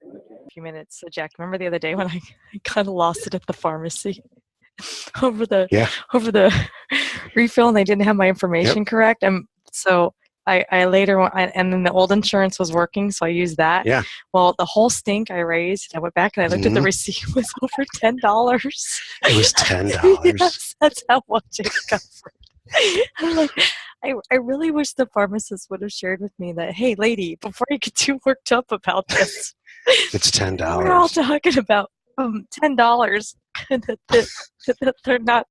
A few minutes. So Jack, remember the other day when I kind of lost it at the pharmacy over the Yeah. over the refill, and they didn't have my information correct. So I later and then the old insurance was working, so I used that. Yeah. Well, the whole stink I raised, I went back and I looked at the receipt. It was over $10. It was $10. Yes, that's how much it covered. I'm like, I really wish the pharmacist would have shared with me that, hey, lady, before you get too worked up about this, it's $10. We're all talking about $10 that they're not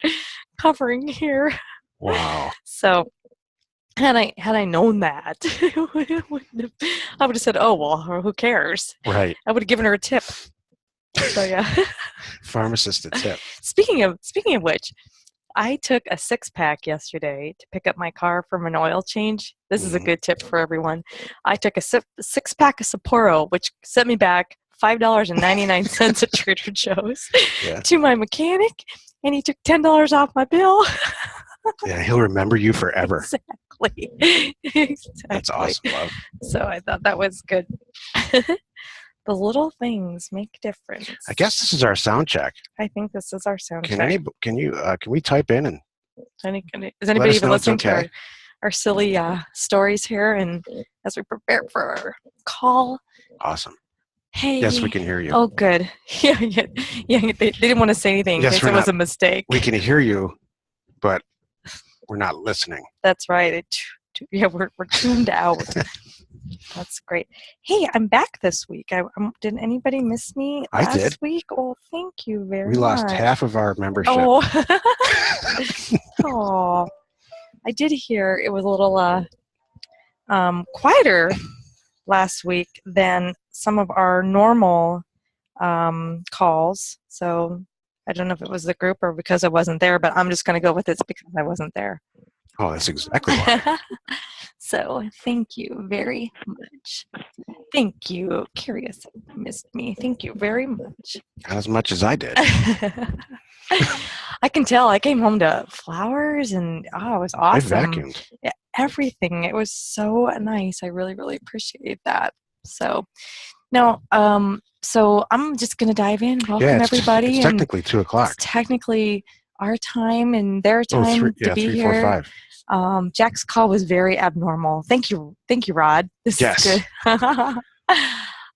covering here. Wow. So had I known that, I would have said, oh, well, who cares? Right. I would have given her a tip. So yeah. Pharmacist a tip. Speaking of which, I took a 6-pack yesterday to pick up my car from an oil change. This is a good tip for everyone. I took a 6-pack of Sapporo, which sent me back $5.99 at Trader Joe's to my mechanic, and he took $10 off my bill. Yeah, he'll remember you forever. Exactly. That's awesome, love. So I thought that was good. The little things make a difference. I guess this is our sound check. I think this is our sound check. Can we type in and is anybody even listening to our silly stories here and as we prepare for our call? Awesome. Hey. Yes, we can hear you. Oh, good. Yeah. They didn't want to say anything because it was a mistake. We can hear you, but we're not listening. That's right. We're tuned out. That's great. Hey, I'm back this week. Did anybody miss me last week? Oh, thank you very much. We lost half of our membership. Oh. Oh. I did hear it was a little quieter last week than some of our normal calls. So I don't know if it was the group or because I wasn't there, but I'm just going to go with it's because I wasn't there. Oh, that's exactly why. So thank you very much. Thank you. Curious missed me. Thank you very much. Not as much as I did. I can tell. I came home to flowers and it was awesome. I vacuumed. Yeah, everything. It was so nice. I really, really appreciate that. So now, so I'm just going to dive in. Welcome everybody. It's technically 2:00. It's technically our time and their time to be 3, here. 4, 5. Jack's call was very abnormal. Thank you, Rod. This is good.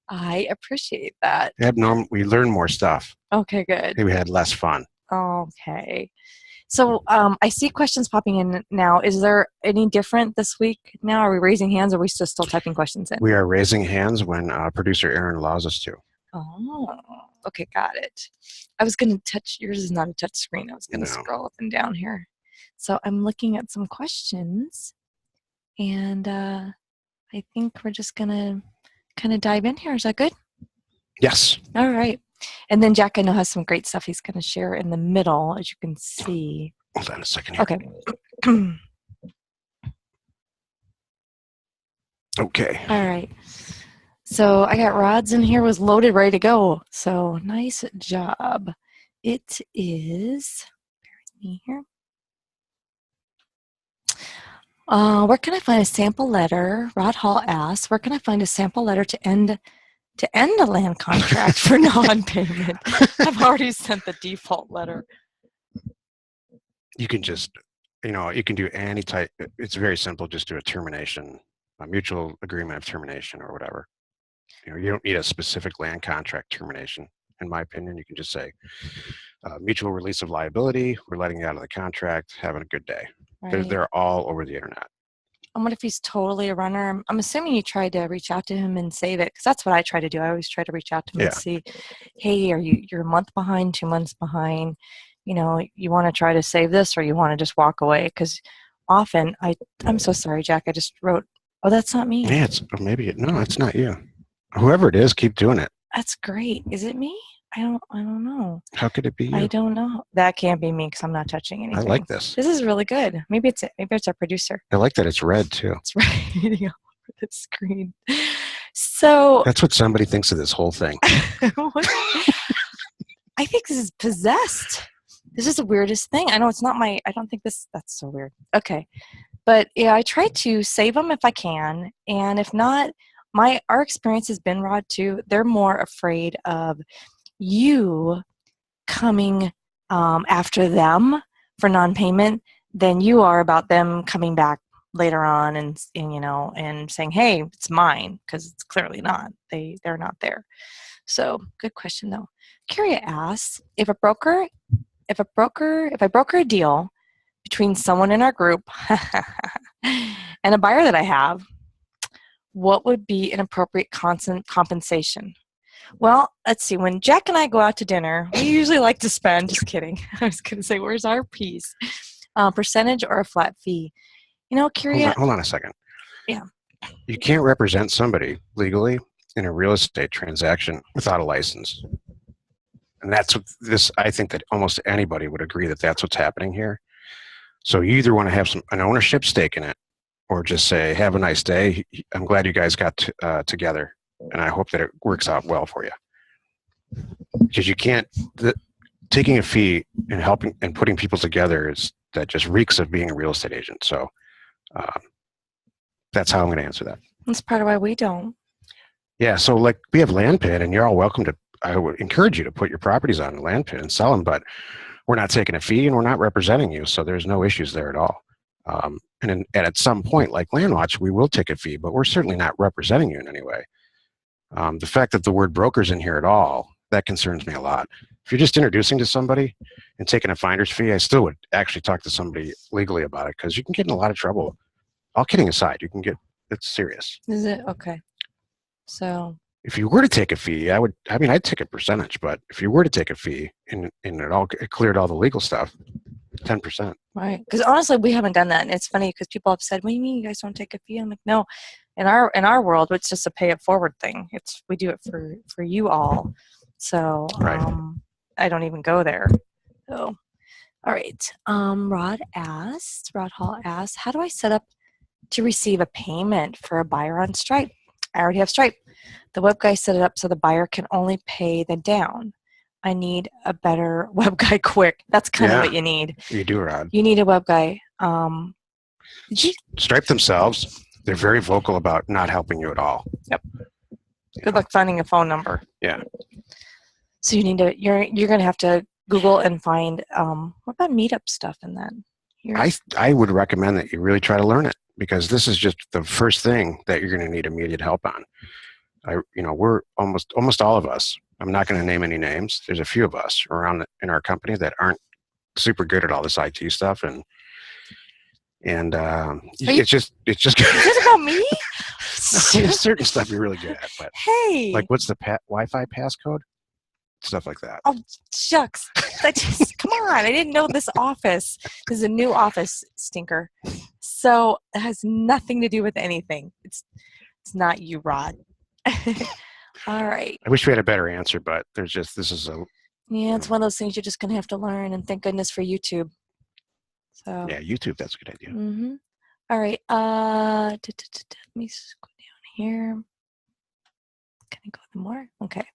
I appreciate that. Abnormal. We learned more stuff. Okay, good. Maybe we had less fun. Okay. So I see questions popping in now. Is there any different this week now? Are we raising hands or are we still typing questions in? We are raising hands when producer Aaron allows us to. Oh, okay, got it. I was going to touch, yours is not a touch screen. I was going to scroll up and down here. So I'm looking at some questions and I think we're just going to kind of dive in here. Is that good? Yes. All right. And then Jack, I know, has some great stuff he's going to share in the middle, as you can see. Hold on a second here. Okay. Okay. All right. So I got Rod's in here, was loaded, ready to go. So nice job. It is, bear with me here. Where can I find a sample letter? Rod Hall asks, where can I find a sample letter to end a land contract for non-payment? I've already sent the default letter. You can just, you can do any type. It's very simple. Just do a termination, a mutual agreement of termination or whatever. You don't need a specific land contract termination. In my opinion, you can just say mutual release of liability. We're letting you out of the contract. Having a good day. Right. They're all over the internet. I wonder if he's totally a runner. I'm assuming you tried to reach out to him and save it, because that's what I try to do. I always try to reach out to him and see, hey, you're a month behind, 2 months behind. You want to try to save this, or you want to just walk away? Because often, I'm so sorry, Jack. I just wrote, oh, that's not me. Yeah, it's not you. Whoever it is, keep doing it. That's great. Is it me? I don't know. How could it be you? I don't know. That can't be me because I'm not touching anything. I like this. This is really good. Maybe it's our producer. I like that it's red too. It's reading all over the screen. So that's what somebody thinks of this whole thing. I think this is possessed. This is the weirdest thing. I know it's not my. I don't think this. That's so weird. Okay, but yeah, I try to save them if I can, and if not, our experience has been, Rod, too. They're more afraid of you coming after them for non-payment than you are about them coming back later on and saying, hey, it's mine, because it's clearly not. They're not there. So good question though. Curia asks, if I broker a deal between someone in our group and a buyer that I have, what would be an appropriate compensation? Well, let's see. When Jack and I go out to dinner, we usually like to spend, just kidding. I was going to say, where's our piece? Percentage or a flat fee? Curia. Hold on a second. Yeah. You can't represent somebody legally in a real estate transaction without a license. And that's what I think that almost anybody would agree that that's what's happening here. So you either want to have an ownership stake in it, or just say, have a nice day. I'm glad you guys got together, and I hope that it works out well for you. Because you can't, taking a fee and helping and putting people together that just reeks of being a real estate agent. So that's how I'm going to answer that. That's part of why we don't. Yeah, so like we have land pin, and you're all welcome to, I would encourage you to put your properties on land pin and sell them, but we're not taking a fee and we're not representing you, so there's no issues there at all. And at some point, like LandWatch, we will take a fee, but we're certainly not representing you in any way. The fact that the word broker's in here at all, that concerns me a lot. If you're just introducing to somebody and taking a finder's fee, I still would actually talk to somebody legally about it, because you can get in a lot of trouble. All kidding aside, it's serious. Is it? Okay. So if you were to take a fee, I'd take a percentage, but if you were to take a fee and it cleared all the legal stuff, 10%. Right. Because honestly, we haven't done that. And it's funny because people have said, what do you mean you guys don't take a fee? I'm like, no. In our world, it's just a pay it forward thing. We do it for you all. So right. I don't even go there. So all right. Rod Hall asks, how do I set up to receive a payment for a buyer on Stripe? I already have Stripe. The web guy set it up so the buyer can only pay the down. I need a better web guy quick. That's kind of what you need. You do, Rod. You need a web guy. Stripe themselves, they're very vocal about not helping you at all. Yep. Good luck finding a phone number. Yeah. So you need to. You're going to have to Google and find. What about meetup stuff in that? I would recommend that you really try to learn it, because this is just the first thing that you're going to need immediate help on. We're almost all of us. I'm not going to name any names. There's a few of us around in our company that aren't super good at all this IT stuff, and it's just Is it about me? There's certain stuff you're really good at, but hey, like what's the Wi-Fi passcode? Stuff like that. Oh shucks! Come on! I didn't know this office. This is a new office, stinker. So it has nothing to do with anything. It's not you, Rod. All right. I wish we had a better answer, but it's one of those things you're just gonna have to learn, and thank goodness for YouTube. So yeah, YouTube, that's a good idea. Mm-hmm. All right. Let me just go down here. Can I go with more? Okay.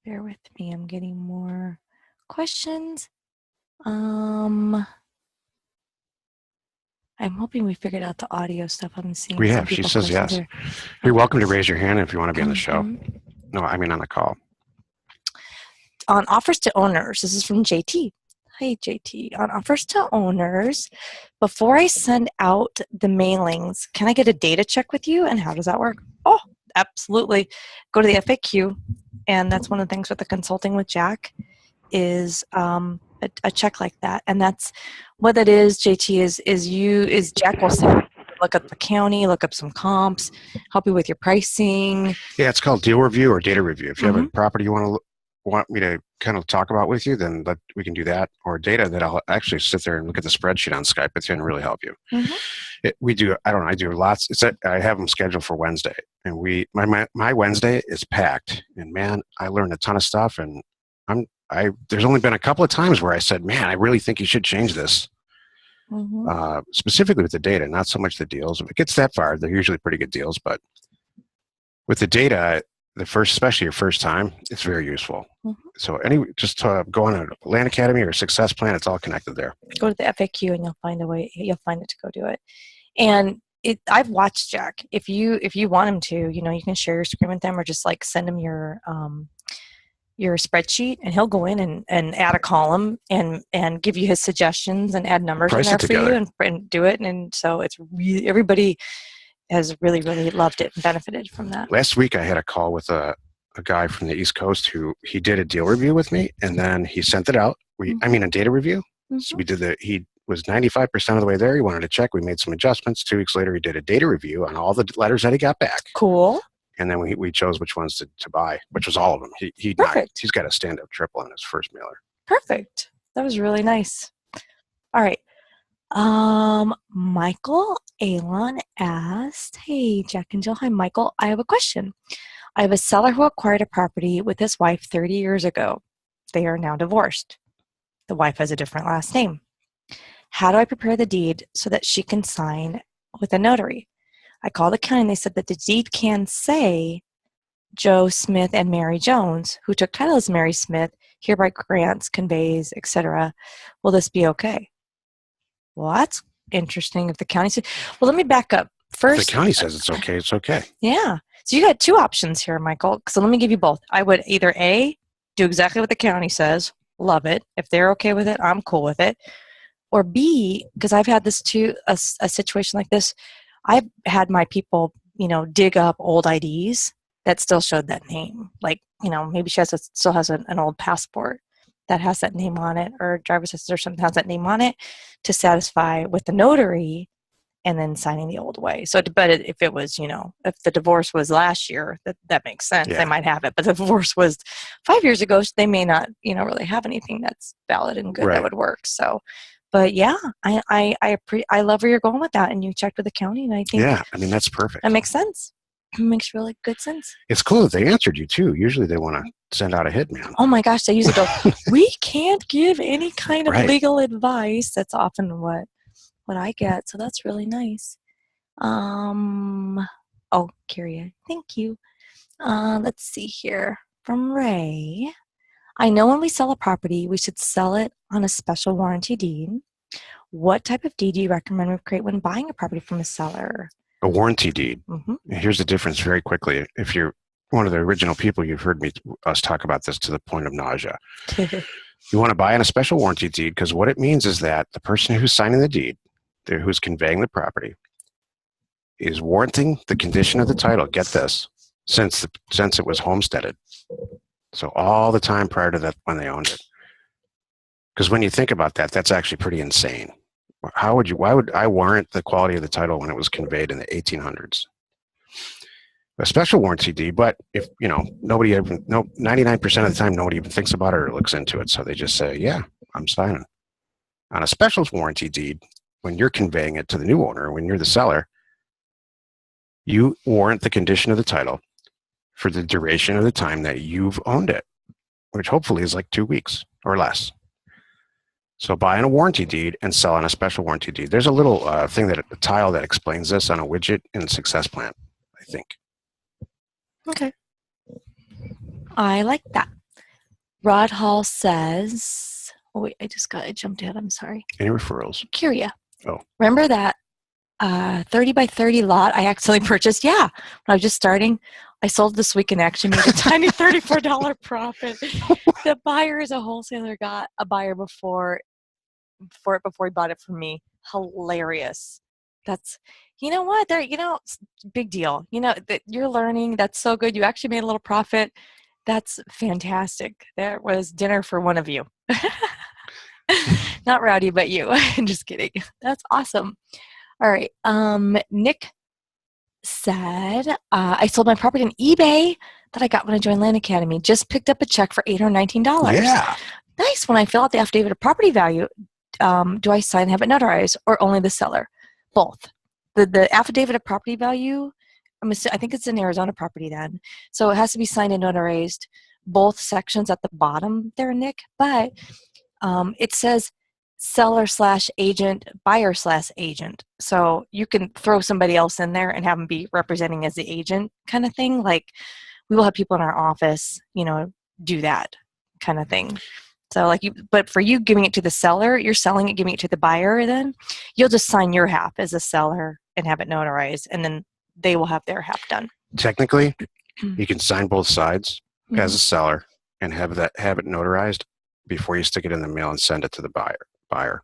Bear with me. I'm getting more questions. I'm hoping we figured out the audio stuff. I'm seeing. We have. She says yes. Here. You're welcome to raise your hand if you want to be on the show. No, I mean on the call. On offers to owners, this is from JT. Hi, JT. On offers to owners, before I send out the mailings, can I get a data check with you? And how does that work? Oh, absolutely. Go to the FAQ, and that's one of the things with the consulting with Jack is a check like that. And that's what that is, JT, is Jack will say, look up the county, look up some comps, help you with your pricing. Yeah, it's called deal review or data review. If you have a property you want me to kind of talk about with you, then we can do that. Or data that I'll actually sit there and look at the spreadsheet on Skype with you and really help you. I do lots. I have them scheduled for Wednesday, and my Wednesday is packed. And man, I learned a ton of stuff. And there's only been a couple of times where I said, man, I really think you should change this. Specifically with the data, not so much the deals. If it gets that far, they're usually pretty good deals. But with the data, especially your first time, it's very useful. So just go on a Land Academy or a Success Plan. It's all connected there. Go to the FAQ and you'll find a way. You'll find it to go do it. And I've watched Jack. If you want him to, you can share your screen with them, or just like send him your spreadsheet, and he'll go in and add a column and give you his suggestions and add numbers in there for you and do it. And so it's really, everybody has really, really loved it and benefited from that. Last week I had a call with a guy from the East Coast who he did a deal review with me, and then he sent it out. A data review. Mm-hmm. So he was 95% of the way there. He wanted to check. We made some adjustments. 2 weeks later, he did a data review on all the letters that he got back. Cool. And then we chose which ones to buy, which was all of them. He's got a stand-up triple on his first mailer. Perfect. That was really nice. All right. Michael Alon asked, hey, Jack and Jill. Hi, Michael. I have a question. I have a seller who acquired a property with his wife 30 years ago. They are now divorced. The wife has a different last name. How do I prepare the deed so that she can sign with a notary? I called the county and they said that the deed can say Joe Smith and Mary Jones, who took title as Mary Smith, hereby grants, conveys, etc. Will this be okay? Well, that's interesting. If the county says, well, let me back up. First, if the county says it's okay, it's okay. Yeah. So you got 2 options here, Michael. So let me give you both. I would either A, do exactly what the county says, love it. If they're okay with it, I'm cool with it. Or B, because I've had this too, a situation like this, I've had my people, dig up old IDs that still showed that name. Like, maybe she still has an old passport that has that name on it, or driver's license or something has that name on it, to satisfy with the notary, and then signing the old way. So, but if it was, if the divorce was last year, that makes sense. Yeah. They might have it. But the divorce was 5 years ago, so they may not, really have anything that's valid and good that would work. So, but yeah, I love where you're going with that. And you checked with the county, and I think that's perfect. That makes sense. It makes really good sense. It's cool that they answered you too. Usually they want to send out a hitman. Oh my gosh, they usually go, we can't give any kind of legal advice. That's often what I get. So that's really nice. Kyria, thank you. Let's see here. From Ray. I know when we sell a property, we should sell it on a special warranty deed. What type of deed do you recommend we create when buying a property from a seller? A warranty deed. Mm-hmm. Here's the difference very quickly. If you're one of the original people, you've heard us talk about this to the point of nausea. You want to buy on a special warranty deed because what it means is that the person who's signing the deed, who's conveying the property, is warranting the condition of the title. Get this, since it was homesteaded. So all the time prior to that, when they owned it. Because when you think about that, that's actually pretty insane. Why would I warrant the quality of the title when it was conveyed in the 1800s? A special warranty deed, but if 99% of the time nobody even thinks about it or looks into it, so they just say, yeah, I'm signing. On a special warranty deed, when you're conveying it to the new owner, when you're the seller, you warrant the condition of the title for the duration of the time that you've owned it, which hopefully is like 2 weeks or less. So buy on a warranty deed and sell on a special warranty deed. There's a little tile that explains this on a widget in Success Plan, I think. Okay. I like that. Rod Hall says, oh wait, I jumped ahead. I'm sorry. Any referrals? Kyria. Oh. Remember that 30 by 30 lot I accidentally purchased? Yeah. When I was just starting, I sold this week and actually made a tiny $34 profit. The buyer is a wholesaler, got a buyer before he bought it from me. Hilarious. That's, you know what? Big deal. That you're learning. That's so good. You actually made a little profit. That's fantastic. That was dinner for one of you. Not Rowdy, but you. Just kidding. That's awesome. All right. Nick said, I sold my property on eBay that I got when I joined Land Academy. Just picked up a check for $819. Yeah. Nice. When I fill out the affidavit of property value, do I sign and have it notarized, or only the seller? Both. The affidavit of property value, I think it's an Arizona property then. So it has to be signed and notarized, both sections at the bottom there, Nick. But it says seller/agent, buyer/agent. So you can throw somebody else in there and have them be representing as the agent kind of thing. Like we will have people in our office, do that kind of thing. So but for you giving it to the seller, you're selling it, giving it to the buyer then. you'll just sign your half as a seller and have it notarized, and then they will have their half done. Technically, you can sign both sides as a seller and have it notarized before you stick it in the mail and send it to the buyer.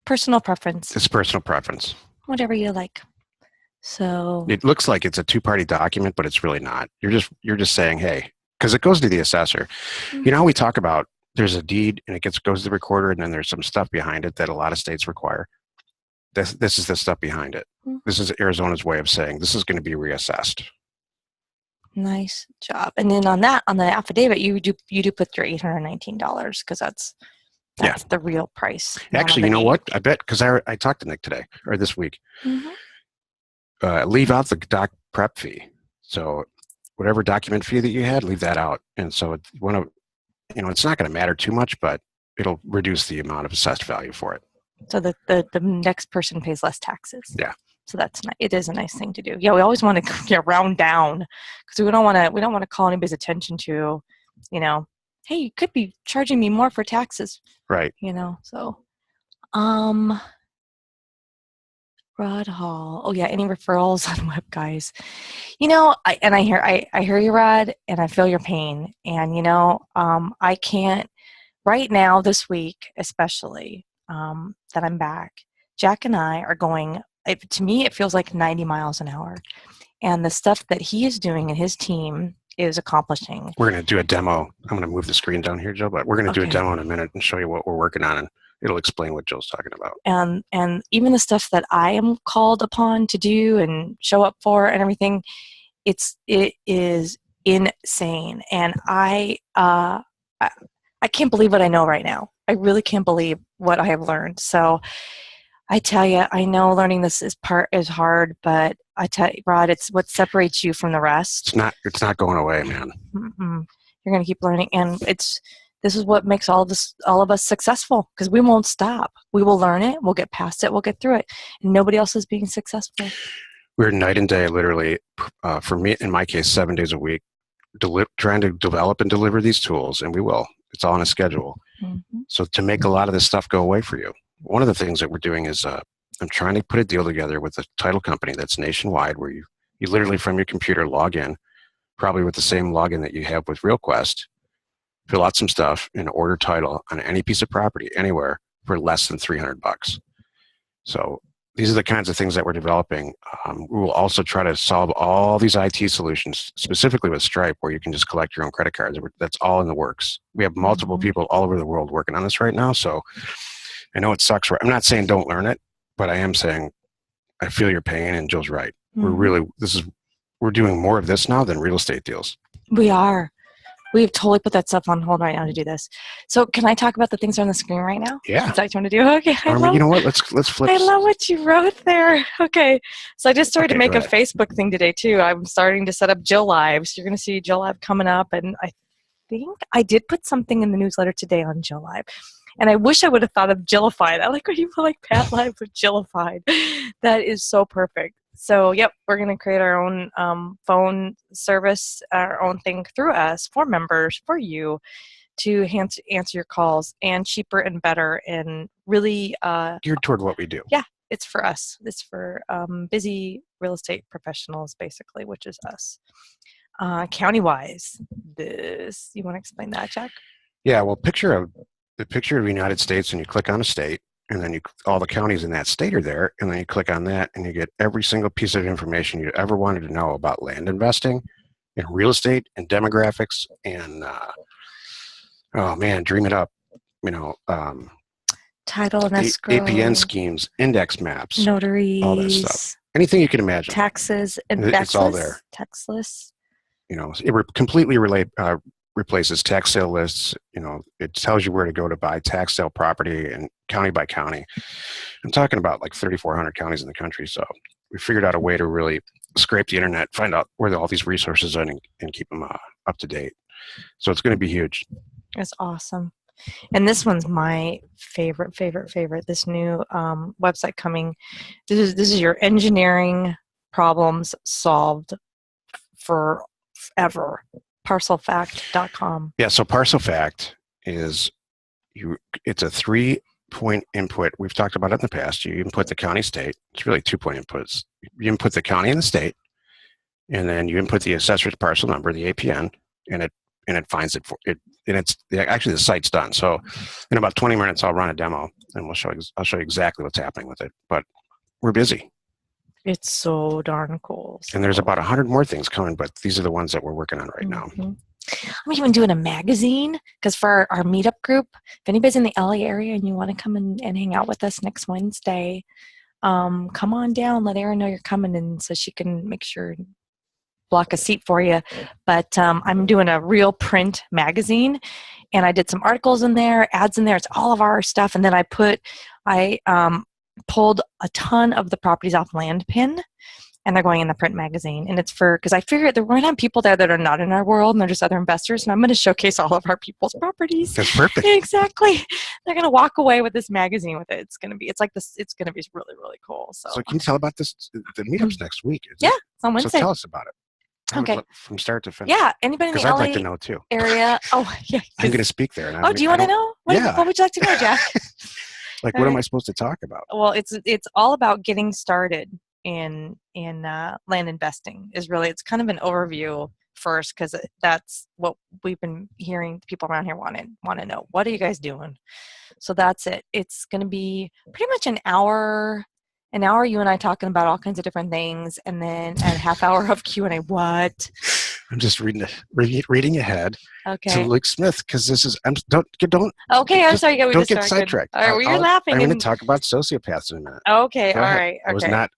Personal preference. It's personal preference. Whatever you like. So it looks like it's a two-party document, but it's really not. You're just saying, hey, because it goes to the assessor. You know how we talk about there's a deed and it goes to the recorder, and then there's some stuff behind it that a lot of states require. This is the stuff behind it. This is Arizona's way of saying this is going to be reassessed. Nice job. And then on the affidavit, you do put your $819 because that's the real price. Actually, you know what? I bet, because I talked to Nick today or this week. Leave out the doc prep fee. So whatever document fee that you had, leave that out. And so it's not going to matter too much, but it'll reduce the amount of assessed value for it. So the next person pays less taxes. Yeah. So that's nice. It is a nice thing to do. Yeah, we always want to round down because we don't want to call anybody's attention to, hey, you could be charging me more for taxes. Right. So, Rod Hall. Oh yeah, any referrals on web guys? I hear you, Rod, and I feel your pain. And I can't right now this week, especially that I'm back. Jack and I are going. To me, it feels like 90 miles an hour, and the stuff that he is doing and his team is accomplishing. We're going to do a demo. I'm going to move the screen down here, Jill, but we're going to do a demo in a minute and show you what we're working on, and it'll explain what Jill's talking about. And even the stuff that I am called upon to do and show up for and everything, it is insane. And I can't believe what I know right now. I really can't believe what I have learned. So I tell you, I know learning this is hard, but I tell you, Rod, it's what separates you from the rest. It's not going away, man. You're going to keep learning, and this is what makes all of us successful, because we won't stop. We will learn it. We'll get past it. We'll get through it. And nobody else is being successful. We're night and day, literally, for me, in my case, 7 days a week, trying to develop and deliver these tools, and we will. It's all on a schedule. So to make a lot of this stuff go away for you. One of the things that we're doing is I'm trying to put a deal together with a title company that's nationwide, where you literally from your computer log in, probably with the same login that you have with RealQuest, fill out some stuff, and order title on any piece of property anywhere for less than $300. So these are the kinds of things that we're developing. We will also try to solve all these IT solutions, specifically with Stripe, where you can just collect your own credit cards. That's all in the works. We have multiple people all over the world working on this right now. So I know it sucks. I'm not saying don't learn it, but I am saying I feel your pain, and Jill's right. We're doing more of this now than real estate deals. We are. We've totally put that stuff on hold right now to do this. So can I talk about the things on the screen right now? Yeah. Is that what you want to do? Okay. You know what? Let's flip. I love what you wrote there. Okay. So I just started to make a Facebook thing today too. I'm starting to set up Jill Live. So you're going to see Jill Live coming up. And I think I did put something in the newsletter today on Jill Live. And I wish I would have thought of Jillified. I like when you put like Pat Live with Jillified. That is so perfect. So, yep, we're going to create our own phone service, our own thing through us for members, for you, to answer your calls, and cheaper and better, and really geared toward what we do. Yeah, it's for us. It's for busy real estate professionals, basically, which is us. County-wise, you want to explain that, Jack? Yeah, well, picture of the United States, and you click on a state, and then all the counties in that state are there, and then you click on that, and you get every single piece of information you ever wanted to know about land investing and real estate and demographics and dream it up, title and escrow, APN schemes, index maps, notaries, all that stuff, anything you can imagine, taxes, and it's all there. Tax lists. It completely replaces tax sale lists. It tells you where to go to buy tax sale property, and county by county. I'm talking about like 3,400 counties in the country. So we figured out a way to really scrape the internet, find out where all these resources are, and keep them up to date. So it's going to be huge. It's awesome. And this one's my favorite. This new website coming. This is your engineering problems solved forever. Parcelfact.com. Yeah, so Parcelfact is it's a 3 two-point input. We've talked about it in the past. You input the county, state. It's really two-point inputs. You input the county and the state, and then you input the assessor's parcel number, the APN, and it finds it for it. And it's actually the site's done. So in about 20 minutes, I'll run a demo, and I'll show you exactly what's happening with it. But we're busy. It's so darn cool. And there's about 100 more things coming, but these are the ones that we're working on right now. I'm even doing a magazine because for our meetup group, if anybody's in the LA area and you want to come and hang out with us next Wednesday, come on down. Let Erin know you're coming, and so she can make sure block a seat for you. But I'm doing a real print magazine, and I did some articles in there, ads in there. It's all of our stuff, and then I pulled a ton of the properties off Landpin. And they're going in the print magazine. And it's because I figured we're going to have people there that are not in our world and they're just other investors. And I'm going to showcase all of our people's properties. That's perfect. Exactly. They're going to walk away with this magazine with it. It's going to be really, really cool. So can you tell about this? The meetup's next week. Yeah, it's on Wednesday. So tell us about it. Okay. From start to finish. Yeah. Anybody in the LA I'd like to know too. area? Oh, yeah. I'm going to speak there. And do you want to know? What would you like to know, Jack? What am I supposed to talk about? Well, it's all about getting started in land investing. It's kind of an overview first, because that's what we've been hearing people around here want to know. What are you guys doing? So that's it. It's going to be pretty much an hour you and I talking about all kinds of different things, and then a half hour of Q&A. What? I'm just reading ahead to Luke Smith, because this is don't. Okay, I'm sorry. Don't get sidetracked. All right, you're laughing. I'm going to talk about sociopaths in a minute. Okay, all right. Okay. I was not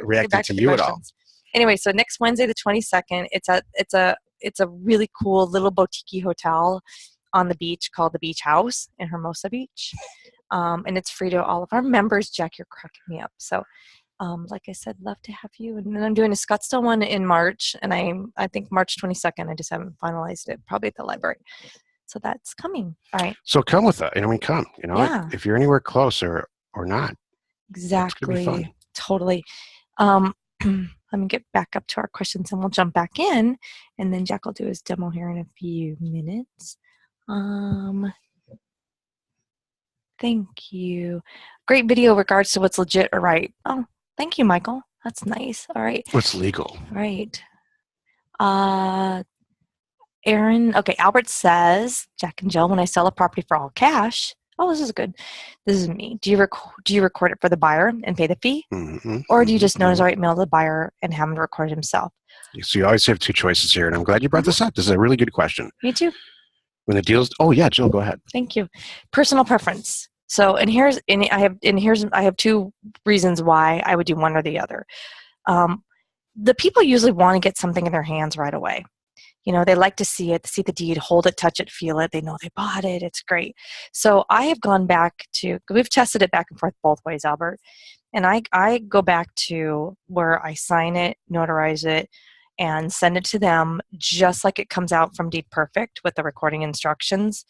reacting to you at all. Anyway, so next Wednesday, the 22nd, it's a really cool little boutique hotel on the beach called the Beach House in Hermosa Beach, and it's free to all of our members. Jack, you're cracking me up. So, like I said, love to have you. And then I'm doing a Scottsdale one in March, and I think March 22nd. I just haven't finalized it. Probably at the library. So that's coming. All right. So come with us. Come. Yeah. If you're anywhere close or not. Exactly. It's gonna be fun. Totally. Let me get back up to our questions, and we'll jump back in, and then Jack will do his demo here in a few minutes. Thank you. Great video regards to what's legit or right. Oh, thank you, Michael. That's nice. All right. What's legal? Right. Aaron, okay, Albert says, Jack and Jill, when I sell a property for all cash, oh, this is good. This is me. Do you record it for the buyer and pay the fee? Mm-hmm. Or do you just notarize mail to the buyer and have him to record it himself? So you always have two choices here, and I'm glad you brought this up. This is a really good question. Me too. When the deal's, oh yeah, Jill, go ahead. Thank you. Personal preference. So, I have two reasons why I would do one or the other. The people usually want to get something in their hands right away. They like to see it, see the deed, hold it, touch it, feel it. They know they bought it. It's great. So I have gone back to, we've tested it back and forth both ways, Albert. And I go back to where I sign it, notarize it, and send it to them just like it comes out from Deed Perfect with the recording instructions.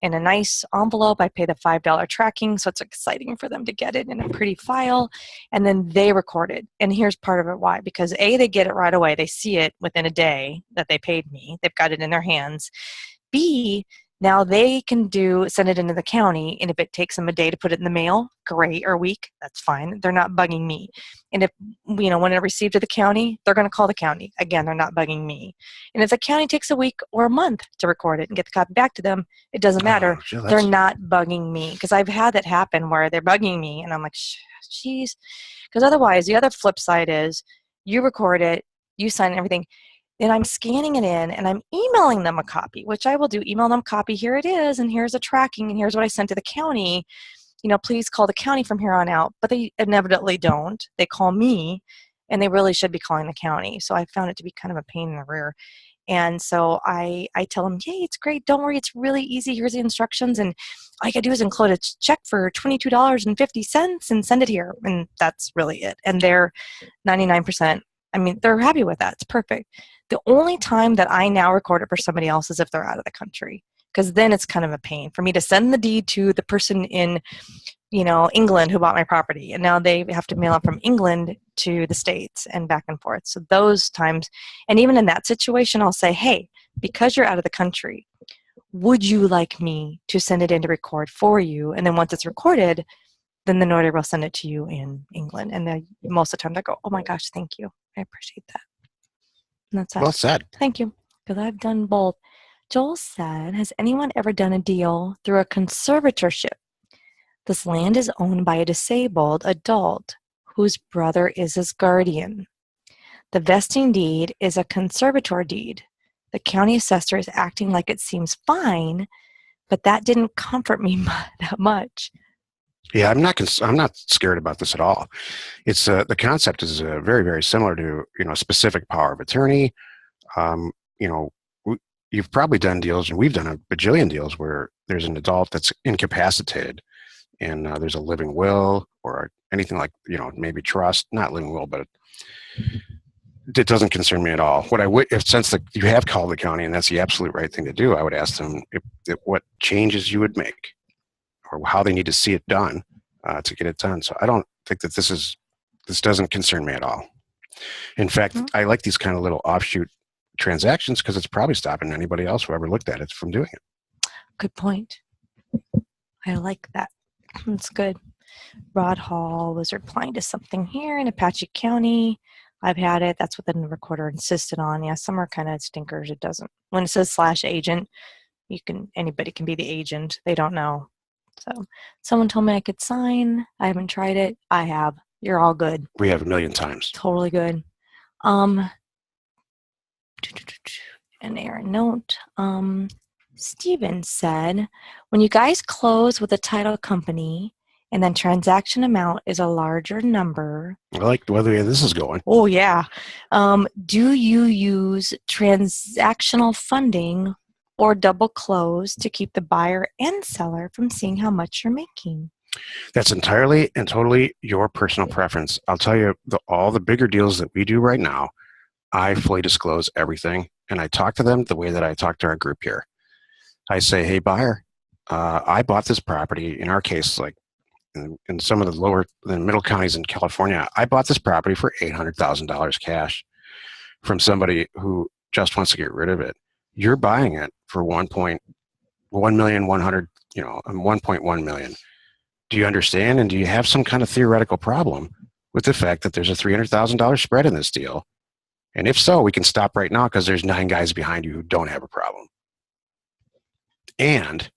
In a nice envelope, I pay the $5 tracking, so it's exciting for them to get it in a pretty file, and then they record it. And here's part of it why. Because A, they get it right away. They see it within a day that they paid me. They've got it in their hands. B, now they can send it into the county, and if it takes them a day to put it in the mail, great, or a week, that's fine. They're not bugging me. And if, when it received to the county, they're going to call the county. Again, they're not bugging me. And if the county takes a week or a month to record it and get the copy back to them, it doesn't matter. They're not bugging me. Because I've had that happen where they're bugging me, and I'm like, jeez. Because otherwise, the other flip side is you record it, you sign everything, then I'm scanning it in and I'm emailing them a copy, which I will do. Email them a copy. Here it is, and here's a tracking, and here's what I sent to the county. Please call the county from here on out. But they inevitably don't. They call me, and they really should be calling the county. So I found it to be kind of a pain in the rear. And so I tell them, hey, it's great. Don't worry. It's really easy. Here's the instructions. And all you got to do is include a check for $22.50 and send it here. And that's really it. And they're 99%. They're happy with that. It's perfect. The only time that I now record it for somebody else is if they're out of the country, because then it's kind of a pain for me to send the deed to the person in, England who bought my property, and now they have to mail it from England to the States and back and forth. So those times, and even in that situation, I'll say, hey, because you're out of the country, would you like me to send it in to record for you? And then once it's recorded, then the notary will send it to you in England. And then most of the time they go, oh my gosh, thank you. I appreciate that. And that's it. Well said. Thank you. Because I've done both. Joel said, has anyone ever done a deal through a conservatorship? This land is owned by a disabled adult whose brother is his guardian. The vesting deed is a conservator deed. The county assessor is acting like it seems fine, but that didn't comfort me that much. Yeah, I'm not scared about this at all. It's the concept is very, very similar to specific power of attorney. You've probably done deals, and we've done a bajillion deals where there's an adult that's incapacitated, and there's a living will or anything like maybe trust, not living will, but it doesn't concern me at all. What I would, since you have called the county and that's the absolute right thing to do, I would ask them what changes you would make, or how they need to see it done to get it done. So I don't think that this doesn't concern me at all. In fact, I like these kind of little offshoot transactions because it's probably stopping anybody else who ever looked at it from doing it. Good point. I like that. That's good. Rod Hall was replying to something here in Apache County. I've had it. That's what the recorder insisted on. Yeah, some are kind of stinkers. It doesn't. When it says /agent, anybody can be the agent. They don't know. So someone told me I could sign. I haven't tried it. I have. You're all good. We have a million times. Totally good. An error note. Steven said, when you guys close with a title company and then transaction amount is a larger number. I like the way this is going. Oh, yeah. Do you use transactional funding or double close to keep the buyer and seller from seeing how much you're making? That's entirely and totally your personal preference. I'll tell you, all the bigger deals that we do right now, I fully disclose everything, and I talk to them the way that I talk to our group here. I say, hey, buyer, I bought this property. In our case, like in some of the middle counties in California, I bought this property for $800,000 cash from somebody who just wants to get rid of it. You're buying it for $1.1 million. Do you understand? And do you have some kind of theoretical problem with the fact that there's a $300,000 spread in this deal? And if so, we can stop right now because there's 9 guys behind you who don't have a problem. And,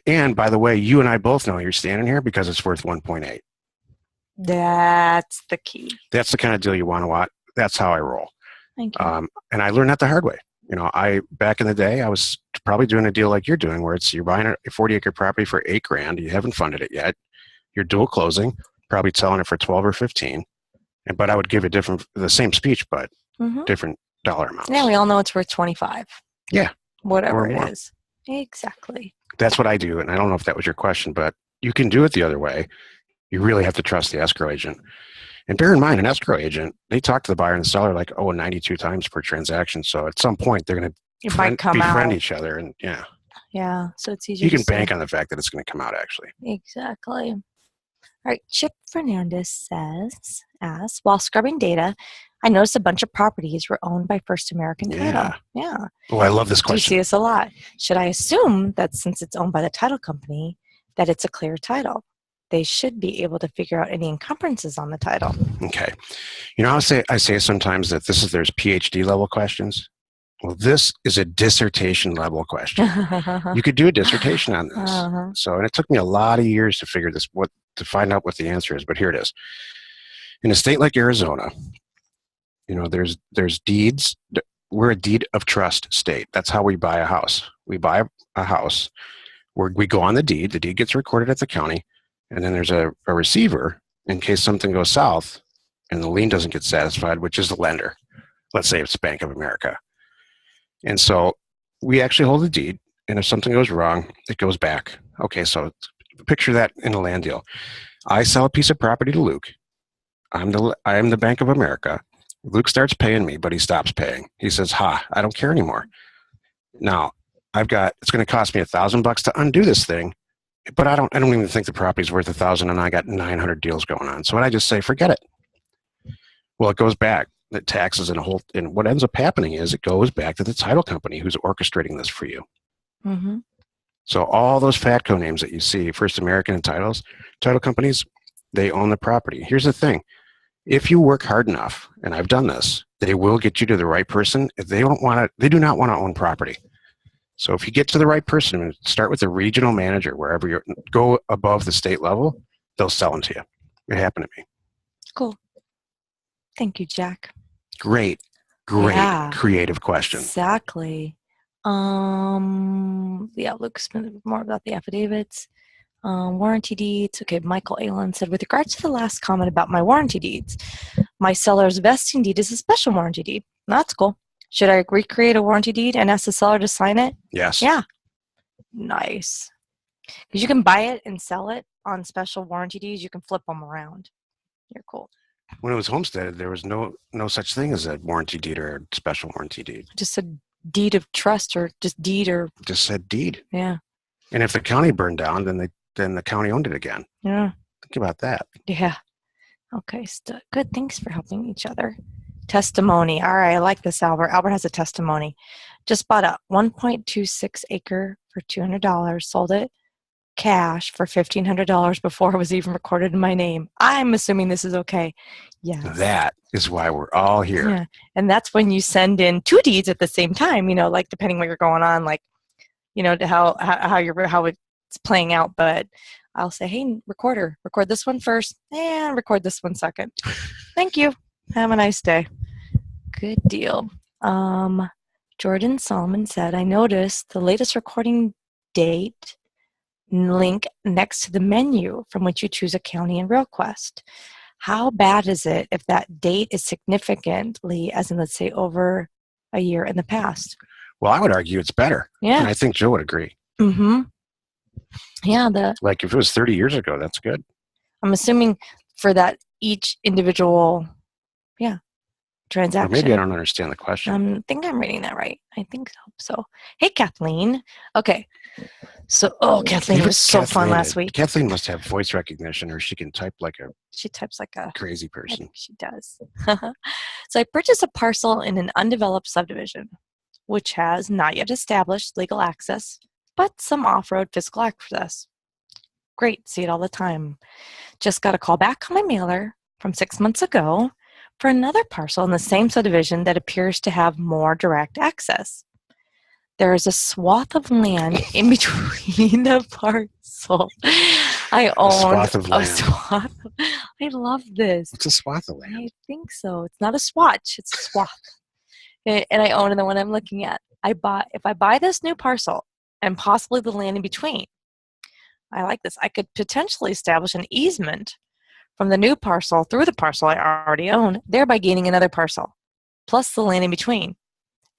and by the way, you and I both know you're standing here because it's worth 1.8. That's the key. That's the kind of deal you want to watch. That's how I roll. Thank you. And I learned that the hard way. Back in the day, I was probably doing a deal like you're doing, where you're buying a 40-acre property for $8,000. You haven't funded it yet. You're dual closing, probably selling it for 12 or 15. But I would give the same speech, but different dollar amounts. Yeah, we all know it's worth 25. Yeah. Whatever it is. Exactly. That's what I do. And I don't know if that was your question, but you can do it the other way. You really have to trust the escrow agent. And bear in mind, an escrow agent, they talk to the buyer and the seller 92 times per transaction. So at some point, they're going to befriend each other. And yeah. Yeah. So it's easier. You can bank on the fact that it's going to come out, actually. Exactly. All right. Chip Fernandez asks, while scrubbing data, I noticed a bunch of properties were owned by First American Title. Yeah. Oh, I love this question. You see this a lot. Should I assume that since it's owned by the title company, that it's a clear title? They should be able to figure out any encumbrances on the title. Okay. I say sometimes that there's PhD level questions. Well, this is a dissertation level question. You could do a dissertation on this. So, and it took me a lot of years to figure to find out what the answer is, but here it is. In a state like Arizona, there's deeds. We're a deed of trust state. That's how we buy a house. We buy a house where we go on the deed gets recorded at the county, and then there's a receiver in case something goes south and the lien doesn't get satisfied, which is the lender. Let's say it's Bank of America. And so we actually hold the deed, and if something goes wrong, it goes back. Okay, so picture that in a land deal. I sell a piece of property to Luke. I am the Bank of America. Luke starts paying me, but he stops paying. He says, I don't care anymore. Now, it's going to cost me $1,000 to undo this thing, but I don't even think the property's worth $1,000, and I got 900 deals going on. So I just say, forget it. Well, it goes back. the taxes and what ends up happening is it goes back to the title company who's orchestrating this for you. Mm-hmm. So all those FATCO names that you see, First American and title companies, they own the property. Here's the thing. If you work hard enough, and I've done this, they will get you to the right person. If they do not want to own property. So if you get to the right person and start with the regional manager, wherever you go above the state level, they'll sell them to you. It happened to me. Cool. Thank you, Jack. Great creative question. Exactly. Luke's been more about the affidavits. Warranty deeds. Okay, Michael Allen said, with regards to the last comment about my warranty deeds, my seller's vesting deed is a special warranty deed. That's cool. Should I recreate a warranty deed and ask the seller to sign it? Yes. Yeah. Nice. Because you can buy it and sell it on special warranty deeds. You can flip them around. You're cool. When it was homesteaded, there was no such thing as a warranty deed or a special warranty deed. Just a deed of trust or just deed or... Just said deed. Yeah. And if the county burned down, then the county owned it again. Yeah. Think about that. Yeah. Okay. Good. Thanks for helping each other. Testimony. All right. I like this, Albert. Albert has a testimony. Just bought a 1.26 acre for $200. Sold it cash for $1,500 before it was even recorded in my name. I'm assuming this is okay. Yes. That is why we're all here. Yeah. And that's when you send in two deeds at the same time, like depending what you're going on, like, how it's playing out. But I'll say, hey, recorder, record this one first and record this one second. Thank you. Have a nice day. Good deal. Jordan Solomon said, I noticed the latest recording date link next to the menu from which you choose a county in RealQuest. How bad is it if that date is significantly, as in, let's say, over a year in the past? Well, I would argue it's better. Yeah. And I think Joe would agree. Mm-hmm. Yeah. Like if it was 30 years ago, that's good. I'm assuming for that each individual, transaction. Or maybe I don't understand the question. I think I'm reading that right. I think so. Hey, Kathleen. Okay. So, Kathleen was so fun last week. Kathleen must have voice recognition, or she can type She types like a crazy person. I think she does. So I purchased a parcel in an undeveloped subdivision, which has not yet established legal access, but some off-road physical access. Great. See it all the time. Just got a call back on my mailer from 6 months ago for another parcel in the same subdivision that appears to have more direct access. There is a swath of land in between the parcel. I own a swath. I love this. It's a swath of land. I think so. It's not a swatch. It's a swath. And I own the one I'm looking at. If I buy this new parcel and possibly the land in between, I like this. I could potentially establish an easement from the new parcel through the parcel I already own, thereby gaining another parcel, plus the land in between,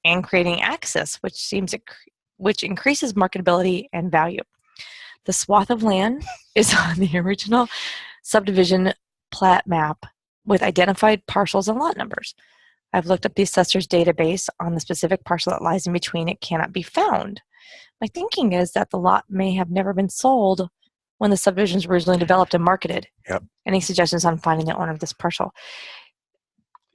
and creating access, which increases marketability and value. The swath of land is on the original subdivision plat map with identified parcels and lot numbers. I've looked up the assessor's database on the specific parcel that lies in between. It cannot be found. My thinking is that the lot may have never been sold when the subdivision was originally developed and marketed. Yep. Any suggestions on finding the owner of this parcel?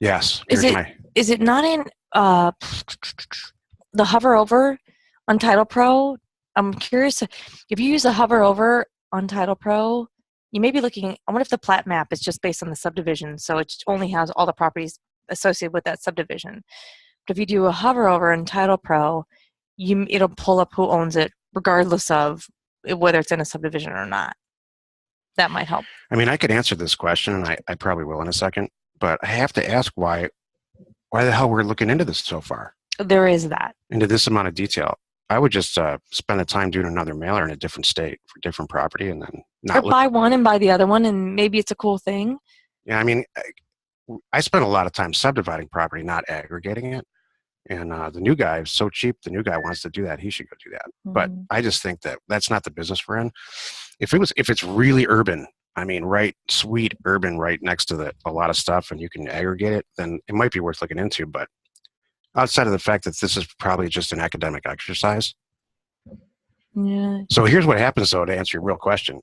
Yes. Is it not in the hover over on Title Pro? I'm curious if you use a hover over on Title Pro, you may be looking. I wonder if the plat map is just based on the subdivision, so it only has all the properties associated with that subdivision. But if you do a hover over in Title Pro, it'll pull up who owns it, regardless of whether it's in a subdivision or not. That might help. I mean, I could answer this question, and I probably will in a second, but I have to ask why the hell we're looking into this so far? There is that. Into this amount of detail. I would just spend the time doing another mailer in a different state for different property, and then buy one and buy the other one, and maybe it's a cool thing. Yeah, I mean, I spend a lot of time subdividing property, not aggregating it. And the new guy is so cheap. The new guy wants to do that. He should go do that. Mm-hmm. But I just think that that's not the business we're in. If it's really urban, I mean, sweet urban, right next to a lot of stuff, and you can aggregate it, then it might be worth looking into. But outside of the fact that this is probably just an academic exercise. Yeah. So here's what happens, though, to answer your real question.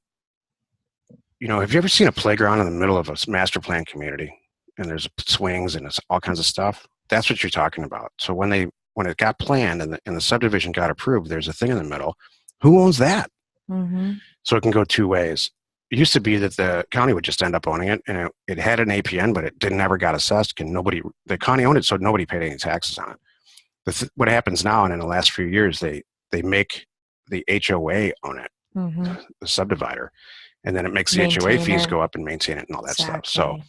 Have you ever seen a playground in the middle of a master plan community? and there's swings and it's all kinds of stuff. That's what you're talking about. So when it got planned and the subdivision got approved, there's a thing in the middle. Who owns that? Mm-hmm. So it can go two ways. It used to be that the county would just end up owning it, and it had an APN, but it never got assessed. The county owned it, so nobody paid any taxes on it. What happens now, and in the last few years, they make the HOA own it, the subdivider, and then it makes the HOA fees go up and maintain it and all that stuff. So